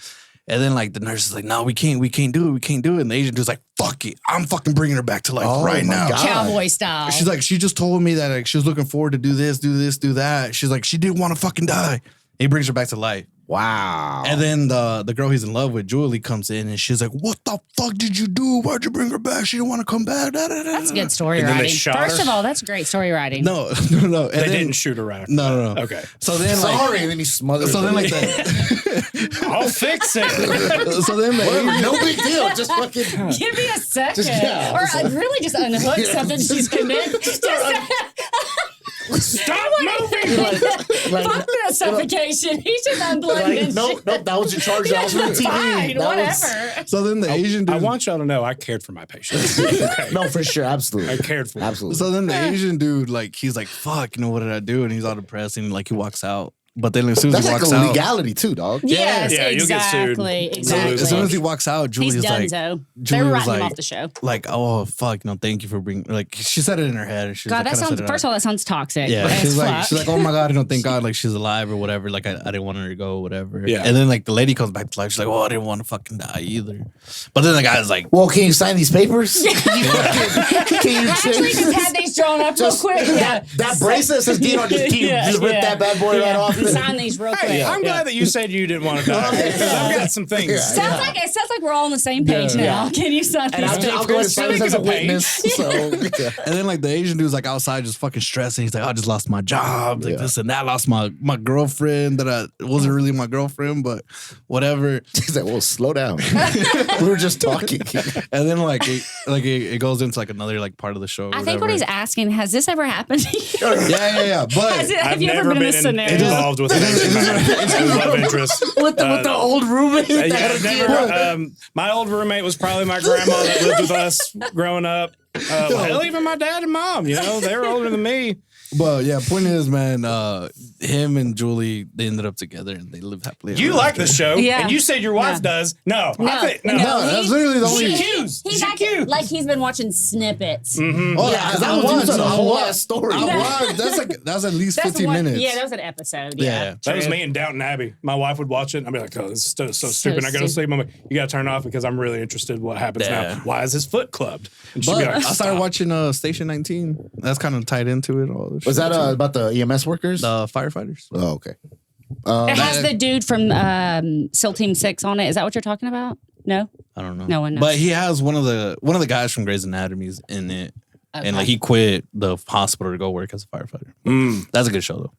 And then the nurse is like, no, we can't do it. We can't do it. And the agent dude's like, fuck it. I'm fucking bringing her back to life right now. God. Cowboy style. She's like, she just told me that she was looking forward to do this, do that. She's like, she didn't want to fucking die. And he brings her back to life. Wow. And then the girl he's in love with, Julie, comes in and she's like, "What the fuck did you do? Why'd you bring her back? She didn't want to come back." That's good story And then they writing. shot First her? of all, that's great story writing. No. They didn't shoot her right. No. Okay. So then, like, Sorry, and then he smothers. so then, like her. that. I'll fix it. So then, Whatever, no big deal. Just fucking. Give me a second. Just Really just unhook something she's committed. Stop moving. Fuck that suffocation. He should unplug Nope, that was your charge. That was for the TV. Fine, That whatever. So then the Asian dude. I want y'all to know I cared for my patients. Okay. No, for sure, absolutely. I cared for them. Absolutely. So then the Asian dude, like, he's like, "Fuck, what did I do?" And he's all depressed and like he walks out. But then as soon as That's he like walks a out, legality too, dog. Yes, Yeah, you'll get sued. exactly. so as soon as he walks out, He's Julie's done, like, so. Julie They're was writing him like- off the show. like, "Oh fuck, no, thank you for bringing." Like she said it in her head. She's God, like, that kinda sounds, said it first of all, that sounds toxic. Yeah, as she's fuck. like, "Oh my god, thank God, like she's alive or whatever." Like I didn't want her to go, whatever. Yeah. And then like the lady comes back to life. She's like, "Oh, I didn't want to fucking die either." But then the guy's like, Well, can you sign these papers? Can you I actually just had these drawn up real quick. Yeah. that bracelet says Dion. Just rip that bad boy right off. Sign these real quick. Hey, I'm glad that you said you didn't want to die. Because I've got some things. Sounds like we're all on the same page now. Can you sign And these I'll go ahead and sign this as a witness. So, and then like the Asian dude's like outside just fucking stressing. He's like, "I just lost my job, like this and that. I lost my girlfriend that I wasn't really my girlfriend, but whatever." he's like, "Well, slow down. We were just talking." And then like it goes into like another like part of the show. Or I think what whatever. he's asking, has this ever happened to you? Yeah. But Have you ever been in this scenario? involved with an Asian man. Love interest. with the old roommate. Yeah, that had a never, kid. my old roommate was probably my grandma that lived with us growing up. Hell, even my dad and mom, they were older than me. But yeah, point is, man, him and Julie, they ended up together and they live happily. You ever like after. the show, Yeah. and you said your wife Yeah. does. No, I think no. No, that's literally the only. He's He's like he's been watching snippets. Oh, Yeah, because I was a whole ass story. That's at least 15 minutes. Yeah, that was an episode. Yeah. That was me in Downton Abbey. My wife would watch it, and I'd be like, "Oh, this is so stupid." I go to sleep. I'm like, "You got to turn it off because I'm really interested in what happens Yeah. now. Why is his foot clubbed?" And she'd But be like, I started "Stop." watching Station 19. That's kind of tied into it all. Was that about the EMS workers? the firefighters? Oh, okay. It has the dude from SEAL Team 6 on it. Is that what you're talking about? No? I don't know. No one knows. But he has one of the guys from Grey's Anatomy's in it, and like he quit the hospital to go work as a firefighter. That's a good show though.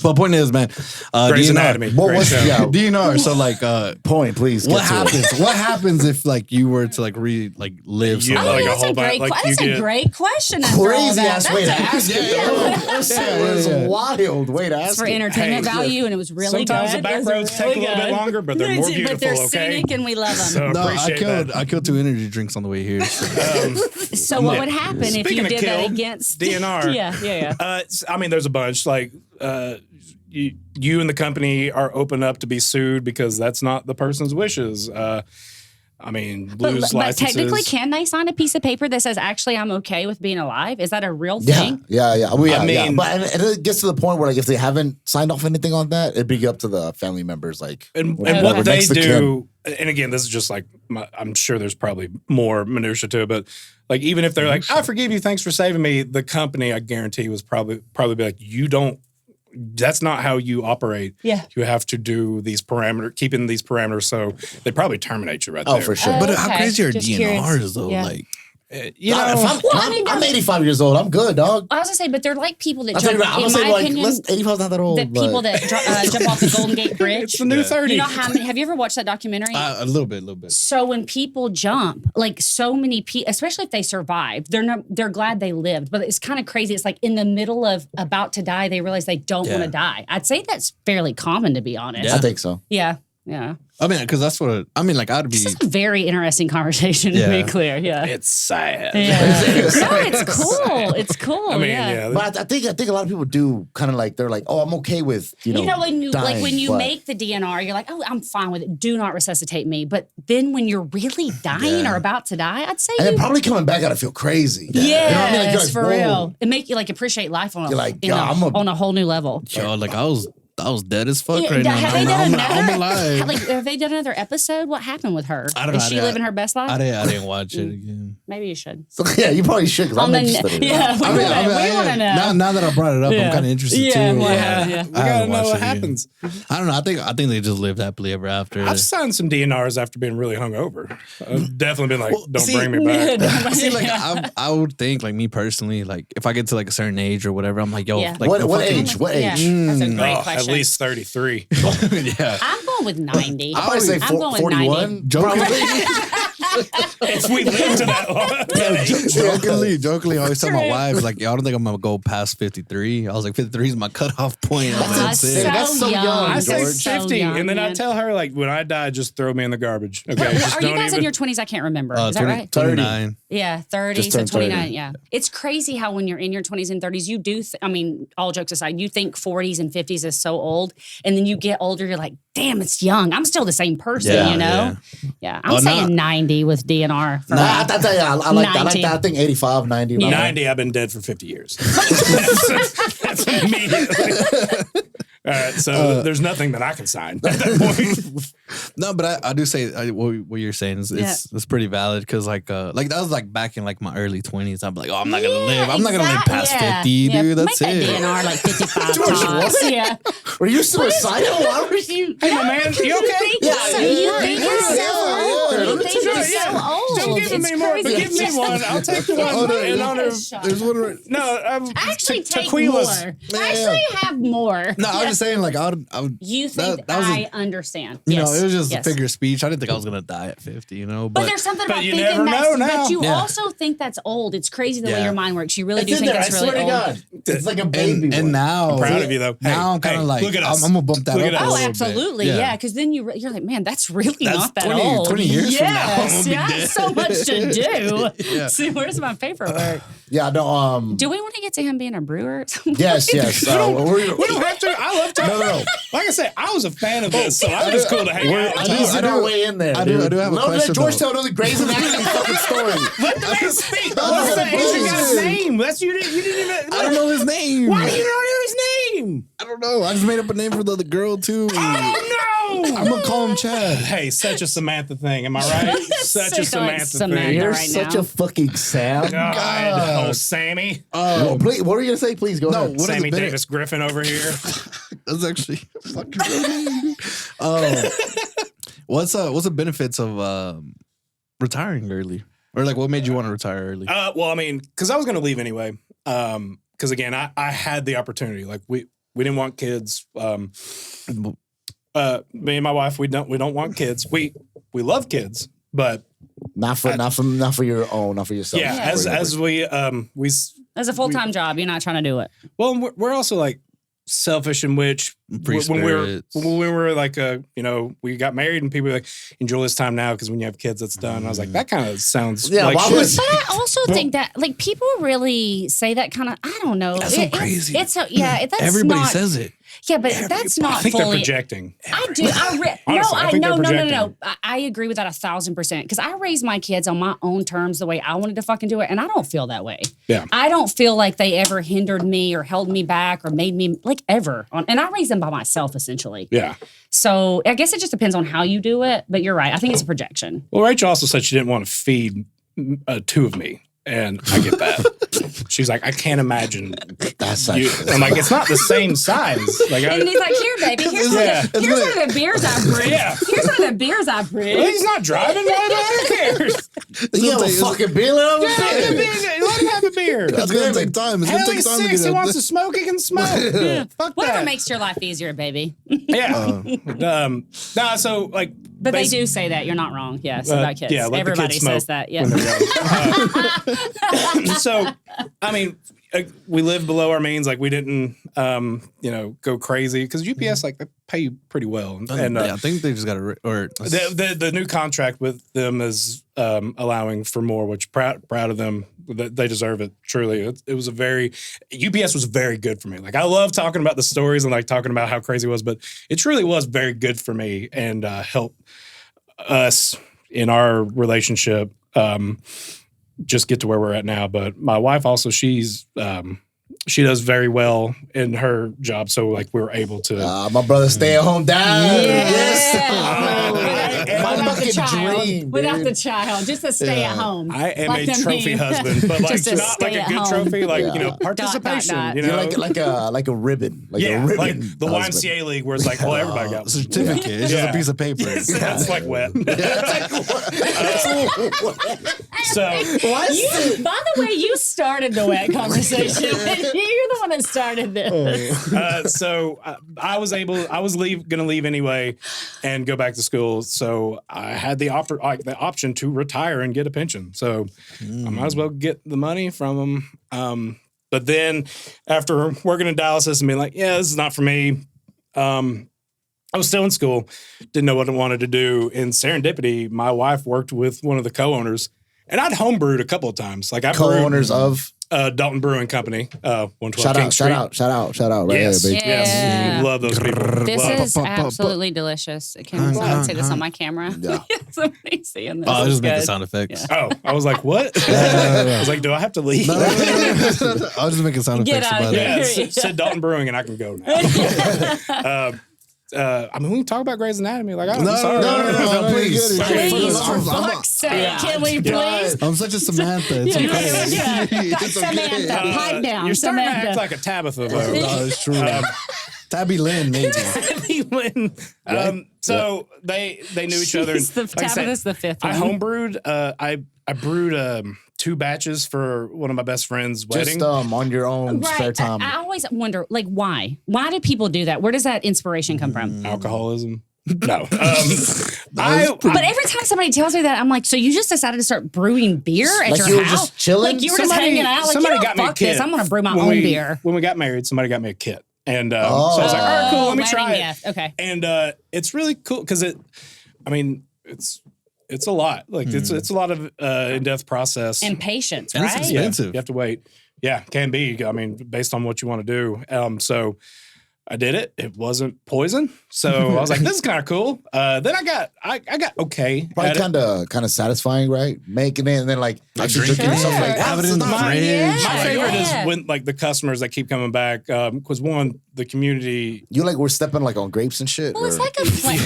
But point is, man, Grey's DNR. Anatomy. What Great was show. yeah? DNR. So like, Point, please. what get to it. happens? What happens if like you were to like live? Yeah, somewhere? like a that's whole a great, bunch- like you that's a get- great question. After all Crazy that. ass way to That's ask it. That was a wild way to ask for it. entertainment Hey, value, and it was really Sometimes good. the back It was roads take a really little bit good. longer, but they're more beautiful. But they're okay, scenic, and we love them. so No, appreciate that. I killed 2 energy drinks on the way here. So. So what would happen if Speaking you of did kill, that against DNR? Yeah. I mean, there's a bunch. Like, you and the company are open up to be sued because that's not the person's wishes. I mean, blues But licenses. technically, can they sign a piece of paper that says, "Actually, I'm okay with being alive"? Is that a real Yeah, thing? yeah. Well, yeah, I yeah. mean- But and it gets to the point where, like, if they haven't signed off anything on that, it'd be up to the family members, like, And whatever, what they next to kin. do, and again, this is just like, I'm sure there's probably more minutia to it, but like, even if they're like, "I forgive you, thanks for saving me," the company, I guarantee, was probably be like, "You don't. That's not how you operate. Yeah. You have to do these keeping these parameters." So they probably terminate you right Oh, there. for sure. But how Okay, crazy are just DNRs curious. though? Yeah. Like, You know, If I'm 85 years old. I'm good, dog. I was gonna say, but they're like people that I'm jump. gonna In say, my like, opinion, 85's not that old. the people but- that jump off the Golden Gate Bridge. it's the new 30. You know how many? Have you ever watched that documentary? a little bit. So when people jump, like so many people, especially if they survive, they're glad they lived. But it's kind of crazy. It's like in the middle of about to die, they realize they don't want to die. I'd say that's fairly common, to be honest. I think so. Yeah. I mean, because that's what like I'd be. This is a very interesting conversation, to be clear. Yeah. it's sad. Yeah. No, it's cool. It's cool. I mean, yeah. yeah. But I think a lot of people do kind of like, they're like, oh, I'm okay with, You know when you dying, when you but- make the DNR, you're like, oh, I'm fine with it. Do not resuscitate me. But then when you're really dying or about to die, I'd say And you then probably coming back, gotta feel crazy. yes, You know what I mean? Like, you're like, for whoa. real. It make you like appreciate life on You're like, you know, yeah, I'm a- on a whole new level. Yo, like I was dead as fuck Yeah, right now. have they done I'm another? alive. Like, have they done another episode? What happened with her? I don't know. Is she living her best life? I didn't watch it again. Maybe you should. So, yeah, you probably should, because I'm interested in it. Yeah, we want to know. Now that I brought it up, I'm kind of interested too. We gotta know what happens. I don't know. I think they just lived happily ever after. I've signed some DNRs after being really hungover. I've definitely been like, don't bring me back. See, like I would think, like me personally, like if I get to like a certain age or whatever, I'm like, yo, like what age? What age? That's a great question. At least 33. Yeah, I'm going with 90. I would say 41. If we live to that long. jokingly, I always tell my wife, like, yo, I don't think I'm gonna go past 53. I was like, 53 is my cutoff point. That's it. That's so young. I say George. 50, young, and then man. I tell her, like, when I die, just throw me in the garbage. Okay. Are you guys in your 20s? I can't remember. Is that right? 29. Yeah, 30, Just so turned 29. 30. Yeah. It's crazy how when you're in your 20s and 30s, you do, I mean, all jokes aside, you think 40s and 50s is so old. And then you get older, you're like, damn, it's young. I'm still the same person, you know? Yeah. I'm saying 90 with DNR. For I like that. I like that. I think 85, 90. Yeah. 90, I've been dead for 50 years. That's immediately. All right, so there's nothing that I can sign at that point. No, but I do say what you're saying is it's pretty valid because like that was like back in like my early 20s. I'm like, oh, I'm not gonna live. I'm not gonna live past 50, dude. That's Make it. that DNR like 55 tops. Yeah. Were you suicidal? Why were you? Hey, my man, you okay? You think you're so old. You think you're Yeah. so old. Don't give It's me more, but crazy. give me one. I'll take the one in honor of. There's one right. No, Actually, take tequila's. more. Actually, have more. No, I was just saying like I would. You think that was I understand? You Yes. know, it was just Yes. a figure of speech. I didn't think I was gonna die at 50. You know, But there's something about you thinking never know that's. now. But you Yeah. also think that's old. It's crazy the way Yeah. your mind works. You really do It's in think there. I that's really swear to old. God. It's like a baby. and now I'm proud of you, though. Now I'm kind of like look at us. I'm gonna bump that Look up. at a us. Oh, little absolutely, bit. yeah. Because then you're like, man, that's really That's not that 20 old. 20 years from now, I'm Yes, gonna be yeah, dead. so much to do. Yeah. See, where's my paperwork? Yeah, no. Do we want to get to him being a brewer? Yes. We don't have to. I love talking. No. Like I said, I was a fan of this, so I was cool to hang out. I do our way in there. I do have a question, Let George though. tell another Grey's Anatomy fucking story. Let the man speak. No, What's no, the Asian please. guy's name? That's you didn't even. I don't know his name. Why do you not know his name? I don't know. I just made up a name for the girl too. Oh no! I'm gonna call him Chad. Hey, such a Samantha thing. Am I right? Such a Samantha Samantha. thing. You're right such now. a fucking Sam. God. Oh, Sammy. Well, please, what were you gonna say? Please go ahead. what is Sammy it been- Davis Griffin over here. That's actually a fucking real name. What's the benefits of retiring early? Or like what made you want to retire early? Well, I mean, because I was going to leave anyway. Because again, I had the opportunity. Like we didn't want kids. Me and my wife, we don't want kids. We love kids, but Not for your own, not for yourself. yeah, as we As a full-time job, you're not trying to do it. well, we're also like selfish in which Free when spirits. we were like we got married and people were like enjoy this time now because when you have kids it's done. I was like that kind of sounds Yeah, like why shit. would- But I also think that like people really say that kind of. I don't know. That's so crazy. It's so yeah. That's Everybody not, says it. Yeah, but that's I not think they're fully. projecting. I do. Honestly, I think no. they're projecting. I agree with that 1,000% because I raised my kids on my own terms the way I wanted to fucking do it, and I don't feel that way. Yeah. I don't feel like they ever hindered me or held me back or made me like ever. And I raised them by myself essentially. Yeah. So I guess it just depends on how you do it. But you're right. I think it's a projection. Well, Rachel also said she didn't want to feed two of me. And I get that. She's like, I can't imagine. That's You. actually. I'm like, it's not the same size. Like, And he's like, here, baby, here's one of the beers I brewed. Yeah. Here's one of the beers I brewed. well, he's not driving. Who cares? You have a fucking beer over Let him have a beer. It's gonna take time. It's Hell, gonna take he's time to 6. get He up. wants to smoke. He can smoke. Fuck Whatever that. makes your life easier, baby. Yeah. Nah, so like. But they do say that. You're not wrong. Yes, about kids. Yeah, let the Everybody kids says smoke that. when Yes. they're young. So, I mean, we lived below our means. Like we didn't, go crazy because UPS like they pay you pretty well. And I think they just got the new contract with them is allowing for more, which proud of them. They deserve it. Truly, it was UPS was very good for me. Like I love talking about the stories and like talking about how crazy it was, but it truly was very good for me and helped us in our relationship just get to where we're at now. But my wife also, she does very well in her job, so like we were able to. My brother stay at home dad. Yeah. Yes. And without the fucking child. dream, Without dude. the child, just to stay at home. I am Like a the trophy meme. husband, but like Just to not like stay a at good home. trophy, like Yeah. you know, participation. dot. You know, You're like a ribbon, like yeah, a ribbon. like the husband. YMCA league where it's like, well, everybody got one. certificate. It's just Yeah. a piece of paper. That's like wet. So By the way, you started the wet conversation. You're the one that started this. so I was gonna leave anyway and go back to school. So I had the option to retire and get a pension. So I might as well get the money from them. But then after working in dialysis and being like, yeah, this is not for me. I was still in school, didn't know what I wanted to do. In serendipity, my wife worked with one of the co-owners, and I'd homebrewed a couple of times. Like I Co-owners of Dalton Brewing Company, 112 King Street. shout out, right Yes, here, baby. yes, love those people. This Love is absolutely delicious. Can someone say this on my camera? Yeah. Somebody seeing this. Oh, I'll is just make the good. sound effects. Oh, I was like, what? I was like, do I have to leave? No. I'll just make a sound Get effects out of about here. it. Yeah, said Dalton Brewing, and I can go now. I mean, we can talk about Grey's Anatomy. Like, I'm sorry. No, please. Please, for I'm- fuck's sake, can we please? I'm such a Samantha. It's Yeah, okay. yeah. It's Samantha, okay. pipe down. You're starting to Samantha. act like a Tabitha, though. No, it's true. Tabby Lynn, maybe. So they knew each other. And, She's the like I said, Tabitha's the fifth I one. homebrewed. I brewed 2 batches for one of my best friend's wedding. Just on your own spare Right. time. I always wonder, like, why? Why do people do that? Where does that inspiration come from? Alcoholism. No. But every time somebody tells me that, I'm like, so you just decided to start brewing beer at Like your you were house? just chilling? Like you were just hanging out? Like, somebody you know, got me a fuck kit. this. I'm going to brew my When own we- beer. When we got married, somebody got me a kit. And so I was like, all right, cool, let me try wedding it. gift. Okay. And it's really cool because it's a lot. Like it's a lot of in-depth process. And patience, And it's right? expensive. You have to wait. Yeah, can be. I mean, based on what you want to do. So I did it. It wasn't poison. So I was like, this is kind of cool. Then I got okay. Probably at it. kind of satisfying, right? Making it and then like actually drinking drinking Sure. something like Have it in the fridge. My favorite Yeah. is when like the customers that keep coming back. Because one, the community. You like we're stepping like on grapes and shit. Well, it's or- like a plant.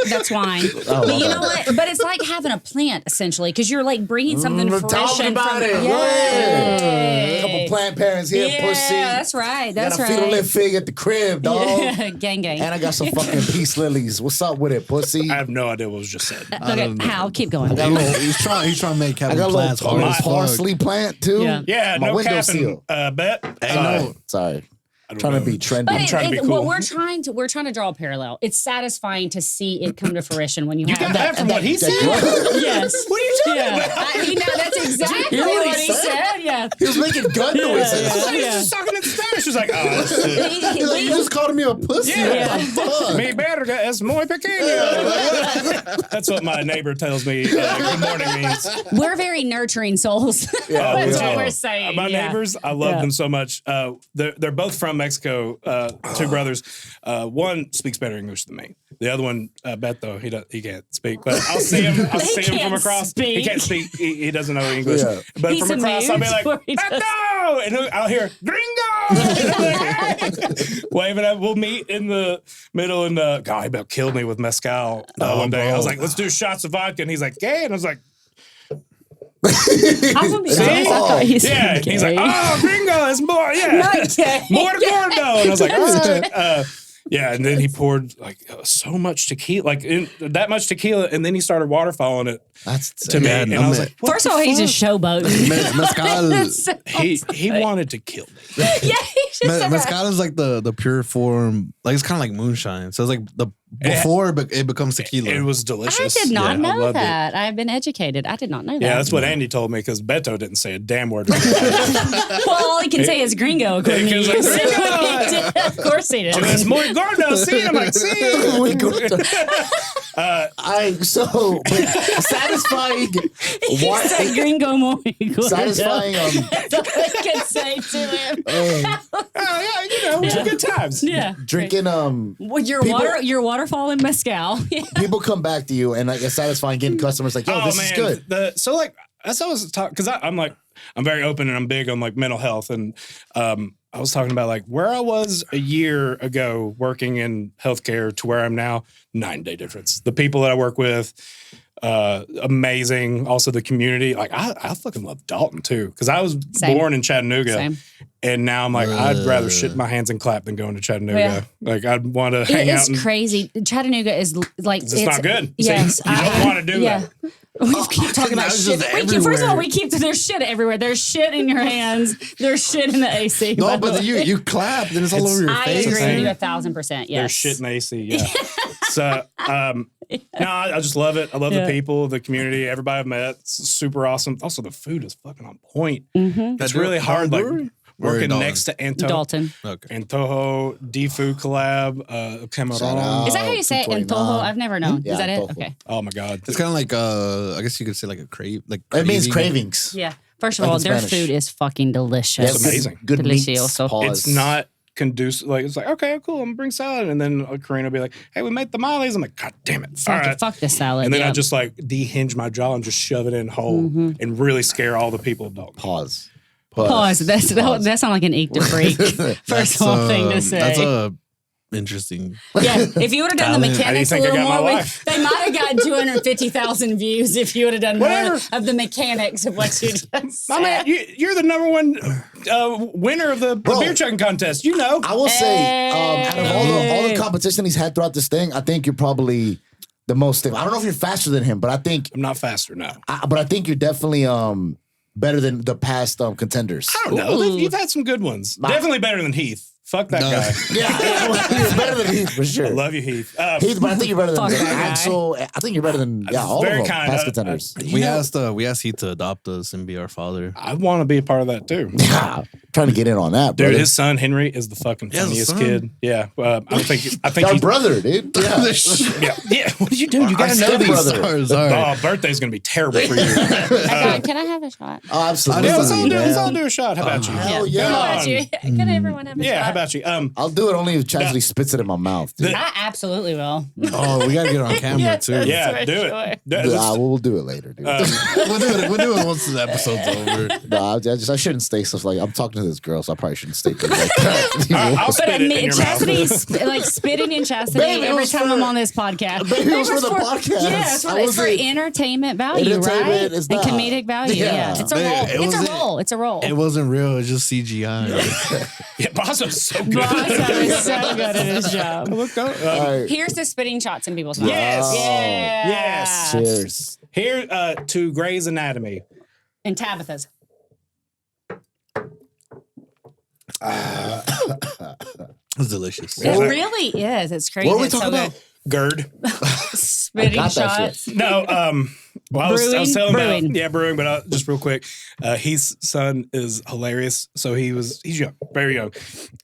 That's wine. Oh, But you okay. know what? But it's like having a plant, essentially, because you're like bringing something We're fresh talking and about from, it. Yay. A couple plant parents here, Yeah, pussy. that's right. That's Got a fetal right. lip fig at the crib, dog. Yeah. Gang, gang. And I got some fucking peace lilies. What's up with it, pussy? I have no idea what was just said. Okay, Hal, keep going. I got a little, He's trying to make I Kevin got a plants little hard as fuck. parsley plant too. Yeah. Yeah, My no window capping. seal. Bet. Hey, no. Sorry. I don't Trying know. to be trendy. But trying to be what cool. we're trying to draw a parallel. It's satisfying to see it come to fruition when you, You have got that from what he said? Yes. What are you talking Yeah. about? That's exactly hear what what he he said? said. Yeah. He was making gun noises. yeah. He's just talking in Spanish. He's like, oh, that's it. He's like, you just called me a pussy. Yeah. What the fuck? Mi verga es muy pequeño. That's what my neighbor tells me good morning means. We're very nurturing souls. Yeah, That's we what are. we're saying. My yeah. neighbors, I love Yeah. them so much. They're both from Mexico. 2 brothers. One speaks better English than me. The other one, Beto, he can't speak. But I'll see him. I'll see him from can't across. speak. He can't speak. He doesn't know English. Yeah. But He's from across, I'll be like, amused, or he just- Beto, and I'll hear Gringo, waving at. We'll meet in the middle, and God, he about killed me with mezcal one day. I was like, let's do shots of vodka, and he's like, gay, and I was like. I'm gonna be honest. I thought he said Yeah, he's like, gay. oh, gringo is more, yeah, Not gay. more gordo. And I was like, all right. Yeah, and then he poured like so much tequila, that much tequila, and then he started waterfalling it That's to me, and I was like, what First the of all, he's fuck? just showboating. Mezcal. He wanted to kill me. Yeah, he's just Mezcal is like the pure form. Like it's kind of like moonshine. So it's like the before it becomes tequila. It was I delicious. did not Yeah, I know loved it. that. I've been educated. I did not know that. Yeah, that's what Andy told me because Beto didn't say a damn word. Well, all he can say is gringo. According to He was you. like, "Gringo!" Of course he did. Es muy gordo, sí. I'm like, sí. We go satisfying. He Why? said gringo muy gordo. Satisfying. That's all I can say to him. Oh, yeah, good times. Yeah. Drinking. Well, your People- your waterfall in mezcal. People come back to you and like it's satisfying getting customers like, yo, this is good. That's what I was talking because I'm very open and I'm big on like mental health and I was talking about like where I was a year ago working in healthcare to where I'm now, 9-day difference. The people that I work with, amazing. Also the community. Like I fucking love Dalton too. Cause I was born in Chattanooga. And now I'm like, I'd rather shit in my hands and clap than going to Chattanooga. Yeah. Like I'd want to hang out. It's crazy. Chattanooga is like, it's not good. Yes. You don't want to do that. We keep talking about shit. First of all, there's shit everywhere. There's shit in your hands. There's shit in the AC. No, but you clap, then it's all over your face. I agree with you 1,000%. Yes. There's shit in the AC. Yeah. So, no, I just love it. I love the people, the community, everybody I've met. It's super awesome. Also, the food is fucking on point. Mm-hmm. It's really hard. Like working next to Dalton. Okay. Antojo, D-Food collab, Cameron. Is that how you say it? Antojo? I've never known. Yeah, is that Antojo. it? Okay. Oh my God. It's kind of like, I guess you could say like a crave. Like it means cravings. Yeah. First of all, their food is fucking delicious. It's amazing. Good Delicioso. It's not conducive. Like, it's like, okay, cool, I'm gonna bring salad. And then Karina will be like, hey, we made tamales. I'm like, God damn it. All right. Fuck the salad. And then I just like dehinge my jaw and just shove it in whole and really scare all the people of Dalton. Pause. That sounds like an eek to freak. First of all, thing to say. That's interesting. Yeah, if you would have done the mechanics a little more, they might have gotten 250,000 views if you would have done more of the mechanics of what you just said. My man, you're the number one winner of the beer chugging contest. You know. I will say, out of all the competition he's had throughout this thing, I think you're probably the most stable. I don't know if you're faster than him, but I think I'm not faster now. But I think you're definitely better than the past contenders. I don't know. You've had some good ones. Definitely better than Heath. Fuck that guy. Yeah, he's better than Heath for sure. I love you, Heath. Heath, but I think you're better than Axel. I think you're better than all of them past contenders. We asked Heath to adopt us and be our father. I want to be a part of that too. Yeah, trying to get in on that, dude. Brother. His son Henry is the fucking funniest kid. Yeah, I think our brother, dude. Yeah. What did you do? You gotta know these. Oh, birthday's gonna be terrible for you. Can I have a shot? Oh, absolutely. Yeah, let's all do a shot. How about you? Hell yeah. Can everyone have a shot? Yeah, how about you? I'll do it only if Chastity spits it in my mouth. Dude. I absolutely will. Oh, we gotta get it on camera too. Yeah, do it. We'll do it later, dude. We'll do it once the episode's over. No, I shouldn't say stuff like I'm talking to this girl, so I probably shouldn't say things like that. I'll spit it in your mouth. Like spitting in Chastity every time I'm on this podcast. It was for the podcast. Yeah, it's for entertainment value, right? And comedic value. Yeah, it's a role. It's a role. It wasn't real. It's just CGI. Yeah, Bosso's so good. Bosso is so good at his job. Right. Here's the spitting shots in people's mouths. Yes. Cheers. Here to Grey's Anatomy. And Tabitha's. It's delicious. It really is. It's crazy. What are we talking about? GERD. Spitting shots. No, well, I was telling brewing. about brewing, but just real quick, Heath's son is hilarious. So he's young, very young,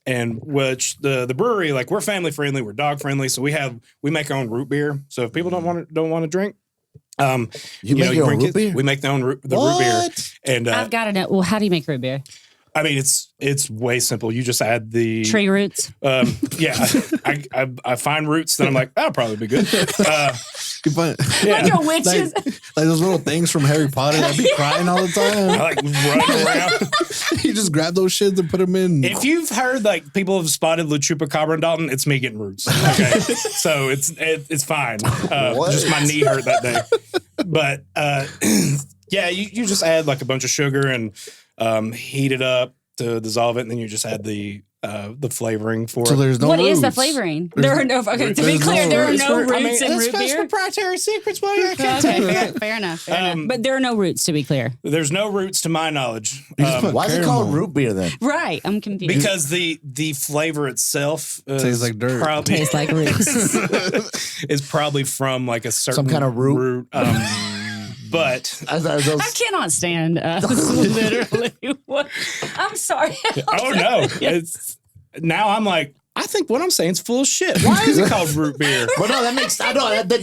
and which the brewery, like, we're family friendly, we're dog friendly, so we make our own root beer. So if people don't want to drink, you make your own root beer? We make the root beer, and I've got to know. Well, how do you make root beer? I mean, it's way simple. You just add the tree roots. Yeah, I find roots that I'm like, that'll probably be good. Like your witches, like those little things from Harry Potter that be crying all the time. I like run around. You just grab those shits and put them in. If you've heard like people have spotted La Chupacabra and Dalton, it's me getting roots. Okay, so it's fine. Just my knee hurt that day, but yeah, you just add like a bunch of sugar and heat it up to dissolve it, and then you just add the flavoring for so it. There's no What roots. is the flavoring? There are no. Okay, to be clear, there are no roots in root beer. Proprietary secrets. Well, I can't tell you. Fair enough. But there are no roots, to be clear. There's no roots to my knowledge. Why is it called root beer then? Right, I'm confused. Because the flavor itself tastes like dirt. Tastes like roots. is probably from like a certain some kind of root. But I cannot stand literally. What? I'm sorry. Oh no! It's now I'm like, I think what I'm saying is full of shit. Why is it called root beer? Well, no, that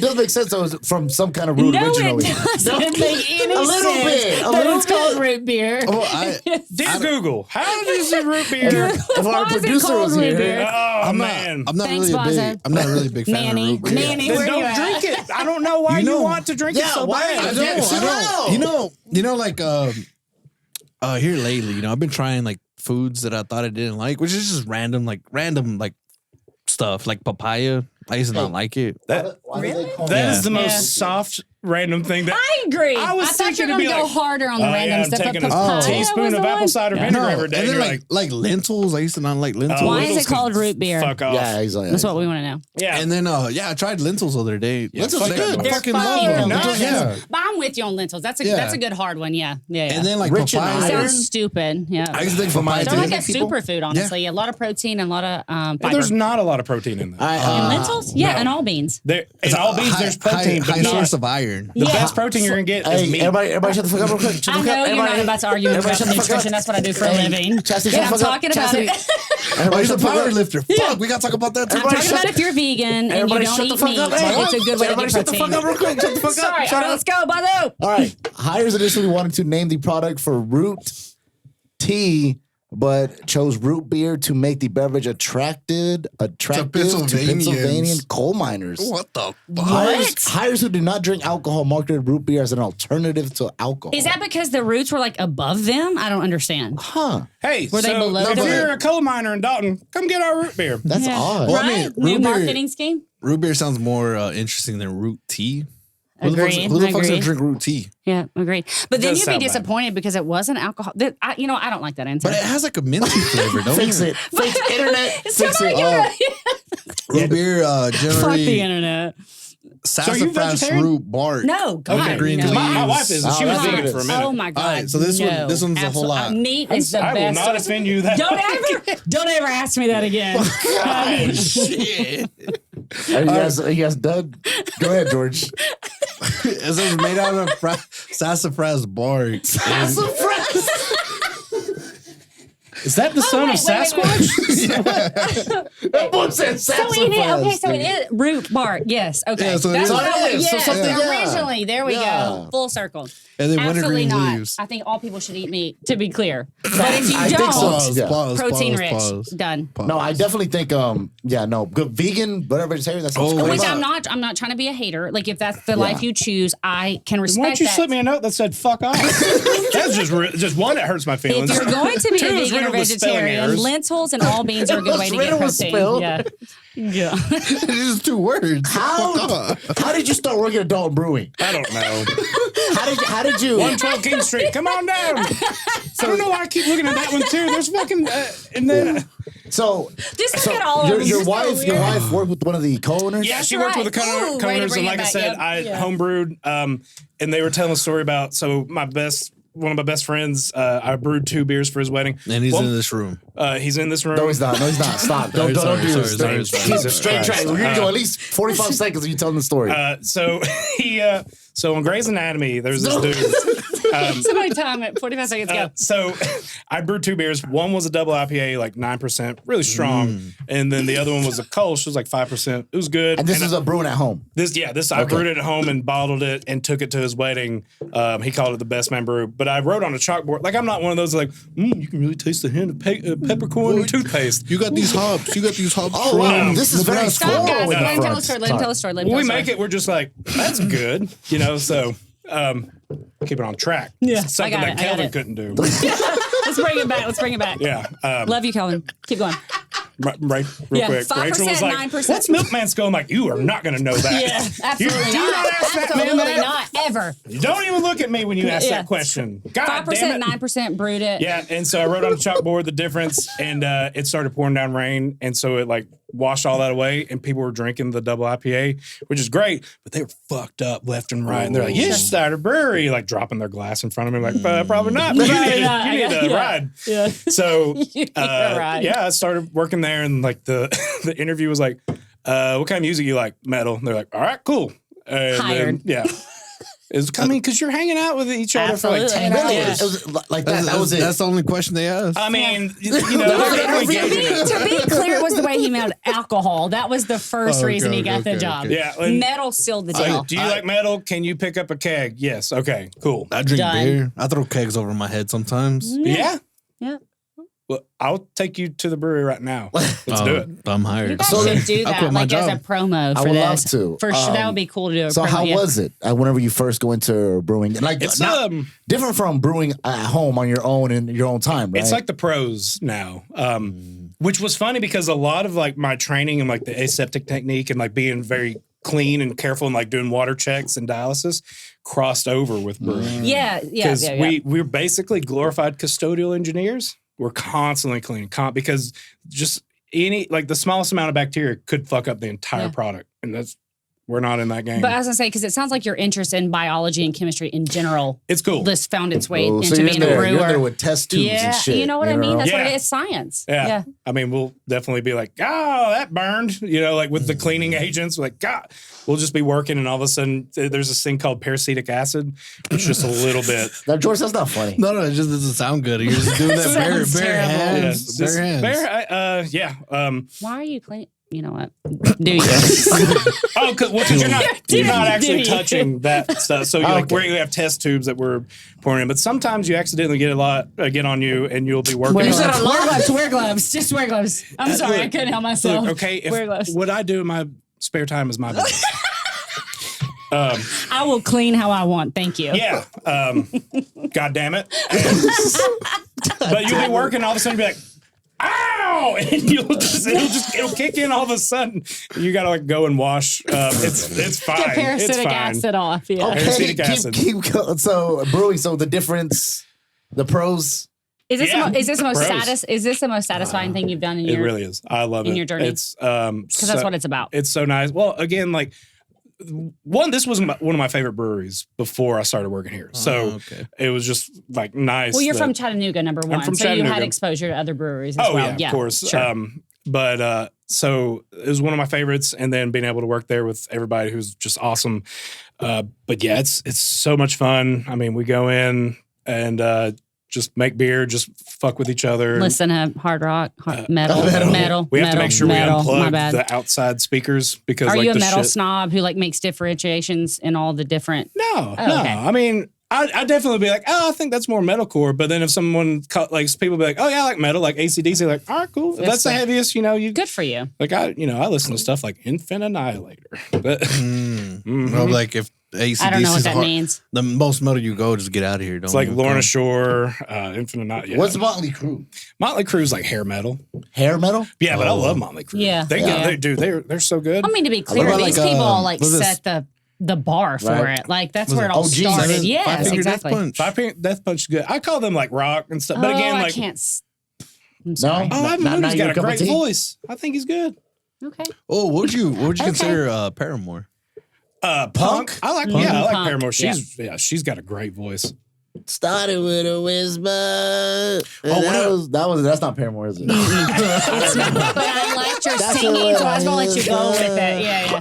does make sense. So it's from some kind of root originally. It doesn't make any sense. It's called root beer. Dear Google, how does a root beer? If our producer was here, oh man, I'm not really a big fan of root beer. Manny, then where don't you drink it. I don't know why you want to drink it so bad. I don't. You know, like here lately, I've been trying like foods that I thought I didn't like, which is just random stuff like papaya. I used to not like it. That is the most soft random thing that I agree. I was thought you thinking were to going be to go like, harder on the random stuff. taking but a papaya teaspoon was of the apple one. cider vinegar No, every day. and then You're like lentils. I used to not like lentils. Why is lentils it called can root beer? Fuck off. Yeah, he's like, That's what we want to know. Yeah. And then I tried lentils the other day. Lentils fuck are good. that. I They're fucking fucking love them. delicious. Yeah. But I'm with you on lentils. That's a good hard one. Yeah. And then like Rich in papaya. iron. Sounds stupid. Yeah. I used to think papaya. They're like a people? superfood, honestly. A lot of protein and a lot of fiber. There's not a lot of protein in there. And lentils? Yeah, no. and all beans. In all beans, there's protein, high but not source of iron. the best protein you're gonna get is Hey, meat. everybody shut the fuck up real quick. Shut the I fuck know up. you're not Everybody- about to argue everybody about shut the fuck nutrition. up. That's what I do for a Hey, living. Chastity, Yeah, shut I'm the fuck up. talking about Chastity. it. Everybody He's a shut the fuck power up. lifter. Fuck, we gotta talk about that too. Everybody Talking about if you're vegan and you Everybody don't shut the eat fuck meat, up. Hey, it's a good way to everybody get shut the protein. fuck up real quick. Shut the fuck Sorry, up. all right, let's go, Balu. All right. Hires initially wanted to name the product for root tea, but chose root beer to make the beverage attractive to Pennsylvanian coal miners. What the Hires who do not drink alcohol marketed root beer as an alternative to alcohol. Is that because the roots were like above them? I don't understand. Huh. Hey, Were they below if them? you're a coal miner in Dalton, come get our root beer. That's Yeah. odd. Well, I Right? mean, New root beer- marketing scheme? Root beer sounds more interesting than root tea. Who Agreed. the fuck's gonna Agreed. drink root tea? Yeah, agreed. But then does you'd be sound bad. disappointed because it wasn't alcohol. I don't like that answer. But it has like a minty flavor, don't Fix it? it. Fix internet. It's Fix not it. Root beer Fuck the generally internet. sassafras vegetarian? root bark. No, God. Okay, green no. leaves. My wife is. She was that's vegan good. for a minute. Oh my God. All right, so this no. one's a whole lot. Meat is the I will best. not offend you that Don't ever ask me that again. Shit. Hey, you guys done? Go ahead, George. It says made out of sassafras bark. Sassafras. Is that the son of wait, wait, Sasquatch? That boy said So sassafras. it is root bark. Yes. Okay. Yeah, so That's it what is. I was. So Yes. something- yeah. Originally, there we Yeah. go. Full circle. And then Absolutely wintergreen not. leaves. I think all people should eat meat. To be clear, but if you I think don't, so. Yeah. protein rich. Done. No, I definitely think good vegan, whatever vegetarian. That sounds Oh, great. Which Wait. I'm not trying to be a hater. Like if that's the life you choose, I can respect Why don't you that. slip me a note that said "fuck off"? That's just one that hurts my feelings. If you're going to be Two a is vegan or riddled with spelling vegetarian, errors. lentils and all beans are a good way to get riddled with protein. spell. Yeah. Yeah. It's just 2 words. How did you start working at Dalton Brewing? I don't know. How did you? 112 King Street. Come on down. I don't know why I keep looking at that one too. There's fucking and then So Just look at all of them. your It's so wife weird. worked with one of the co-owners. yeah, That's she worked right. with the Ooh, way to co-owners, bring and it like I back. said, Yep. I Yeah. homebrewed. And they were telling a story about one of my best friends. I brewed 2 beers for his wedding, And he's Well, in this room. He's in this room. No, he's not. No, he's not. Stop. Don't Sorry, do this. sorry, Keep sorry. straight track. We're gonna go at least 45 seconds of you telling the story. So so on Grey's Anatomy, there's this dude. Somebody time it. 45 seconds. Go. So I brewed 2 beers. One was a double IPA, like 9%, really strong, and then the other one was a Kolsch, it was like 5%. It was good. and this is a brewing at home. I brewed it at home and bottled it and took it to his wedding. He called it the best man brew. But I wrote on a chalkboard, like I'm not one of those like, you can really taste the hint of peppercorn and toothpaste. You got these hops. Oh wow, this is very Stop, floral guys. in Let the him tell a front. story. Let him tell a story. Let him When tell we a story. make it, we're just like, that's good, so keep it on track. Yeah, Something I got that it, I got Kelvin it. couldn't do. Let's bring it back. Let's bring it back. Yeah. Love you, Kelvin. Keep going. Right, real Yeah, quick. 5%, Rachel was like, 9%. what's Milkman's Go? I'm like, you are not going to know that. Yeah, absolutely do not. ask that man Absolutely that. not. Ever. You don't even look at me when you ask Yeah. that question. God 5%, damn it. 9% brewed it. Yeah, and so I wrote on the chalkboard the difference, and it started pouring down rain, and so it like washed all that away, and people were drinking the double IPA, which is great, but they were fucked up left and right, and they're like, "You should start a brewery," like dropping their glass in front of me, like, "Probably not. You need to ride." Yeah. So ride. yeah, I started working there, and like the interview was like, "What kind of music you like?" Metal. And they're like, "All right, cool." And Hired. then, yeah. It's coming because you're hanging out with each other for like Absolutely. 10 Really? hours. It was like that. That was it. That's the only question they asked. I mean, you know, That was they're definitely the gauging it. To be clear, it was the way he meant alcohol. That was the first Okay, reason he got the okay, job. okay. Yeah, and- Metal sealed the So, deal. do you like metal? Can you pick up a keg? Yes. Okay. Cool. I drink Done. beer. I throw kegs over my head sometimes. Yeah. Yeah. Well, I'll take you to the brewery right now. Let's do it. I'm hired. You guys should do I'll that quit my like as a job. promo for I would this. love to. For sure, that would be cool to do. So how was it whenever you first go into brewing? Like It's not different from brewing at home on your own in your own time, right? It's like the pros now, which was funny because a lot of like my training and like the aseptic technique and like being very clean and careful and like doing water checks and dialysis crossed over with brewing. Yeah. Because we're basically glorified custodial engineers. We're constantly cleaning because just like the smallest amount of bacteria could fuck up the entire product, and we're not in that game. But I was gonna say, because it sounds like your interest in biology and chemistry in general, it's cool. This found its way into so being a brewer. You're there with test tubes and shit. You know what I mean? That's what Yeah. it is. Science. Yeah. I mean, we'll definitely be like, oh, that burned, like with the cleaning agents, like, God, we'll just be working and all of a sudden there's this thing called peracetic acid, which is just a little bit. Now, George, that's not funny. No, it just doesn't sound good. You're just doing that bare hands. Bare hands. Why are you clean? You know what? Do you? Because you're not actually touching that stuff. So we have test tubes that we're pouring in, but sometimes you accidentally get on you, and you'll be working. You said wear gloves. Wear gloves. Just wear gloves. I'm sorry, I couldn't help myself. Look, okay, wear gloves. What I do in my spare time is my business. I will clean how I want. Thank you. Yeah. God damn it. But you'll be working, all of a sudden you'll be like, ow! And it'll kick in all of a sudden. You gotta like go and wash. It's fine. Get parasitic it's fine. acid off. Yeah. Okay, Parasitic acid. keep going. So brewing. So the difference, the pros. Is this pros. Is this the most satisfying thing you've done in your? It really is. I love it. In your journey? It's Because that's what it's about. It's so nice. Well, again, like this was one of my favorite breweries before I started working here. So it was just like nice. Well, you're from Chattanooga, number one. from so Chattanooga. you had exposure to other breweries as well. Yeah, of course. Sure. But so it was one of my favorites, and then being able to work there with everybody who's just awesome. But yeah, it's so much fun. I mean, we go in and just make beer, just fuck with each other. Listen to hard rock, metal. We have to make sure we unplug the the outside speakers because. Are like, you a the metal shit, snob who like makes differentiations in all the different? No. Okay. I mean, I definitely be like, oh, I think that's more metalcore. But then if someone people be like, oh yeah, I like metal, like AC/DC, like, all right, cool. If that's the heaviest, you Good for you. like I listen to stuff like Infant Annihilator. But Well, like if AC/DC I don't know what is that means. the most metal you go, just get out of here. Don't it's like even Lorna come. Shore, Infant Annihilator. Yeah. What's Motley Crue? Motley Crue's like hair metal. Hair metal? Yeah, but I love Motley Crue. Yeah. They're so good. I mean, to be clear, about, these like, people was this- set the bar for Right. it. Like that's Was where it it all OG? started. Five Yes, Finger exactly. Death Punch. Five Finger Death Punch is good. I call them like rock and stuff. But again, I like, can't. I'm No? sorry. oh, I've Not he's your got a cup of great tea? voice. I think he's good. Okay. Oh, what would you consider Paramore? Punk. I like Punk. I like Punk. Paramore. She's got a great voice. Started with a whisper. That's not Paramore, is it? It's not, but I liked your singing, so I was gonna let you go with it. Yeah.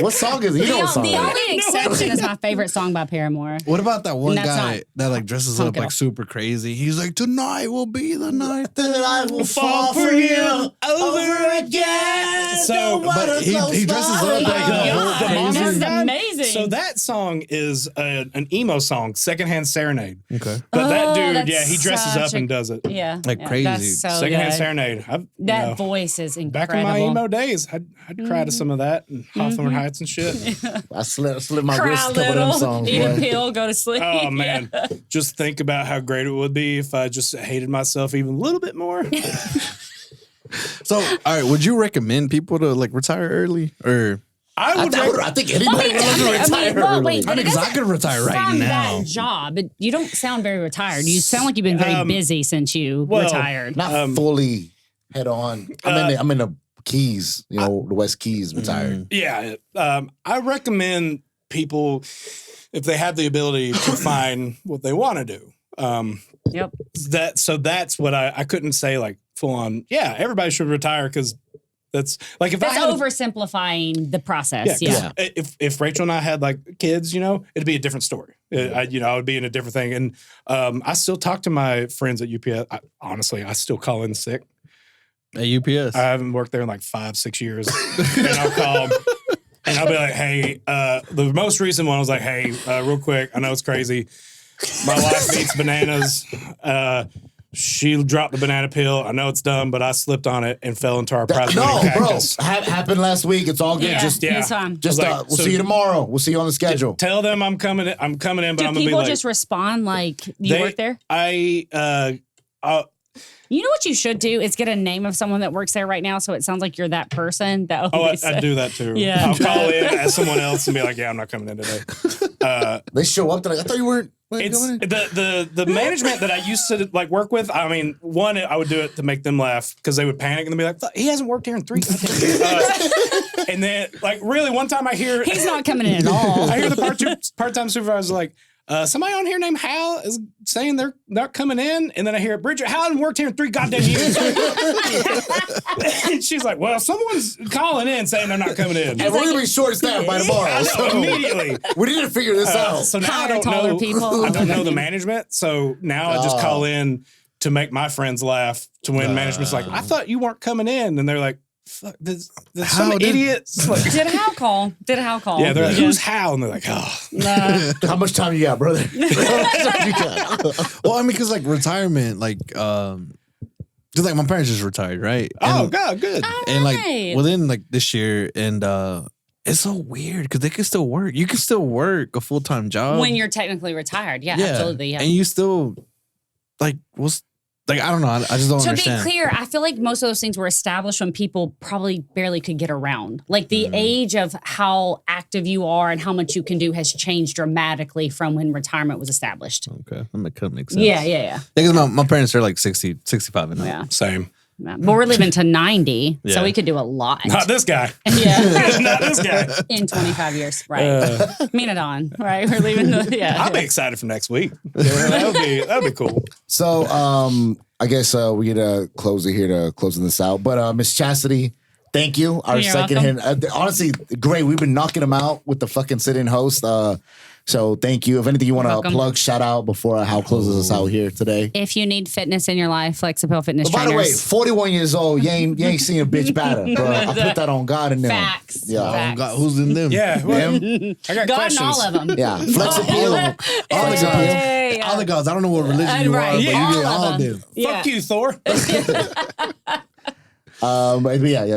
What song is it? You know what song The it is. only exception is my favorite song by Paramore. What about that one That's guy not that like dresses punk up at all. like super crazy? He's like, tonight will be the night that I will fall for you over again. So, But he dresses up like God, crazy. that's amazing. So that song is an emo song, Secondhand Serenade. Okay. But that dude, that's he dresses such up and does it. Yeah, Like yeah, crazy. That's so Secondhand good. Serenade. That voice is Back incredible. in my emo days, I'd cry to some of that and Hawthorne Heights and shit. I slip my Cry wrist a a couple of them little, songs, eat a boy. pill, go to sleep. Oh man, just think about how great it would be if I just hated myself even a little bit more. So, all right, would you recommend people to like retire early or? I think anybody wants to retire early. I mean, 'cause I could retire right from now. that job, you don't sound very retired. You sound like you've been very busy since you retired. Not fully head on. I'm in the Keys, the West Keys retired. Yeah, I recommend people if they have the ability to find what they want to do. Yep. That's what I couldn't say like full on. Yeah, everybody should retire because that's like if That's I had oversimplifying the process. Yeah. Yeah. If Rachel and I had like kids, it'd be a different story. I would be in a different thing. And I still talk to my friends at UPS. Honestly, I still call in sick. At UPS. I haven't worked there in like 5-6 years. And I'll call them and I'll be like, hey, the most recent one was like, hey, real quick, I know it's crazy. My wife eats bananas. She dropped the banana peel. I know it's dumb, but I slipped on it and fell into our prize winning cactus. Happened last week. It's all good. Yeah, Just it's fine. we'll see you tomorrow. We'll see you on the schedule. Tell them I'm coming in, but I'm going to be late. Do people just respond like you work there? You know what you should do is get a name of someone that works there right now, so it sounds like you're that person. That I do that too. Yeah. I'll call in as someone else and be like, "Yeah, I'm not coming in today." They show up. They're like, "I thought you weren't." It's the management that I used to like work with. I mean, one, I would do it to make them laugh because they would panic and they'd be like, "He hasn't worked here in 3 years." And then, like, really, one time I hear he's not coming in at all. I hear the part-time supervisor like, somebody on here named Hal is saying they're not coming in. And then I hear Bridget, Hal hasn't worked here in 3 goddamn years. And she's like, well, someone's calling in saying they're not coming in. And we're going to be short-staffed by tomorrow. So immediately. We need to figure this out. So now I Hire taller people. I don't know the management. So now I just call in to make my friends laugh to when management's like, I thought you weren't coming in. And they're like, fuck, there's some idiots. Like, Did Hal call? Yeah, they're like, who's Hal? And they're like, oh. How much time you got, brother? Well, I mean, because like retirement, like, just like my parents just retired, right? Oh, God, good. And like within like this year, and it's so weird because they can still work. You can still work a full-time job When you're technically retired. Yeah, absolutely. Yeah. And you still like I don't know. I just don't understand. To be clear, I feel like most of those things were established when people probably barely could get around. Like the age of how active you are and how much you can do has changed dramatically from when retirement was established. Okay, that makes sense. Yeah. Because my parents are like 60, 65 and up. Yeah. Same. But we're living to 90, so we could do a lot. Not this guy. Yeah. Not this guy. In 25 years. Right. Me and Don. Right. We're leaving. I'll be excited for next week. That'll be cool. So, I guess we get a closer here to closing this out. But Miss Chastity, thank you. Our You're second welcome. hit. Honestly, great. We've been knocking them out with the fucking sit-in host. So thank you. If anything you want to plug, shout out before Hal closes us out here today. If you need fitness in your life, Flexapil Fitness By Trainers. the way, 41 years old, you ain't seen a bitch batter, bro. I put that on God and them. Facts. Yeah. Facts. God, who's in them? Yeah. Well, Them? I got God questions. and all of them. Yeah. Flexapil. All the gods. Hey, All the gods. I don't know what religion you Right. are, but Yeah. you get All all of of them. them. Fuck you, Thor. But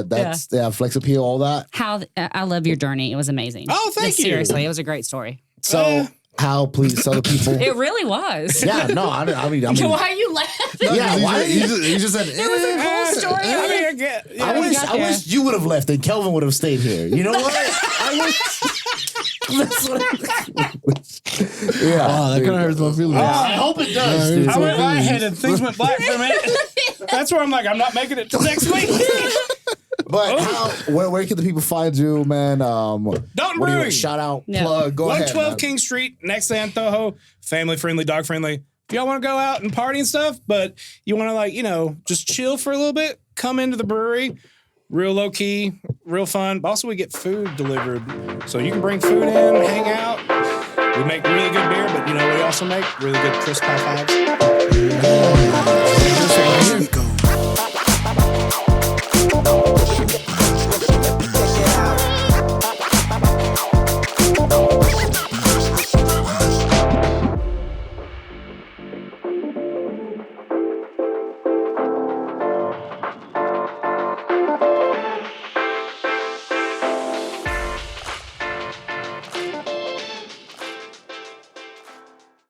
that's Flexapil, all that. How I love your journey. It was amazing. Oh, thank you. Seriously, it was a great story. So, Hal, please tell the people. It really was. Yeah, no, I mean, Why are you laughing? yeah, why? You just said It was a cool story. I mean, I get. Yeah. I wish you would have left and Kelvin would have stayed here. You know what? I wish. Yeah. Oh, that kind of hurts my feelings. I hope it does. Dude. I went lightheaded. Things went black for a minute. That's where I'm like, I'm not making it till next week. But how, where can the people find you, man? Dalton what do you Brewing. shout out, Yeah. plug, go ahead. 112 man. King Street, next to Antojo. Family friendly, dog friendly. If y'all want to go out and party and stuff, but you want to just chill for a little bit, come into the brewery. Real low key, real fun. But also, we get food delivered, so you can bring food in, hang out. We make really good beer, but we also make really good crisp high fives.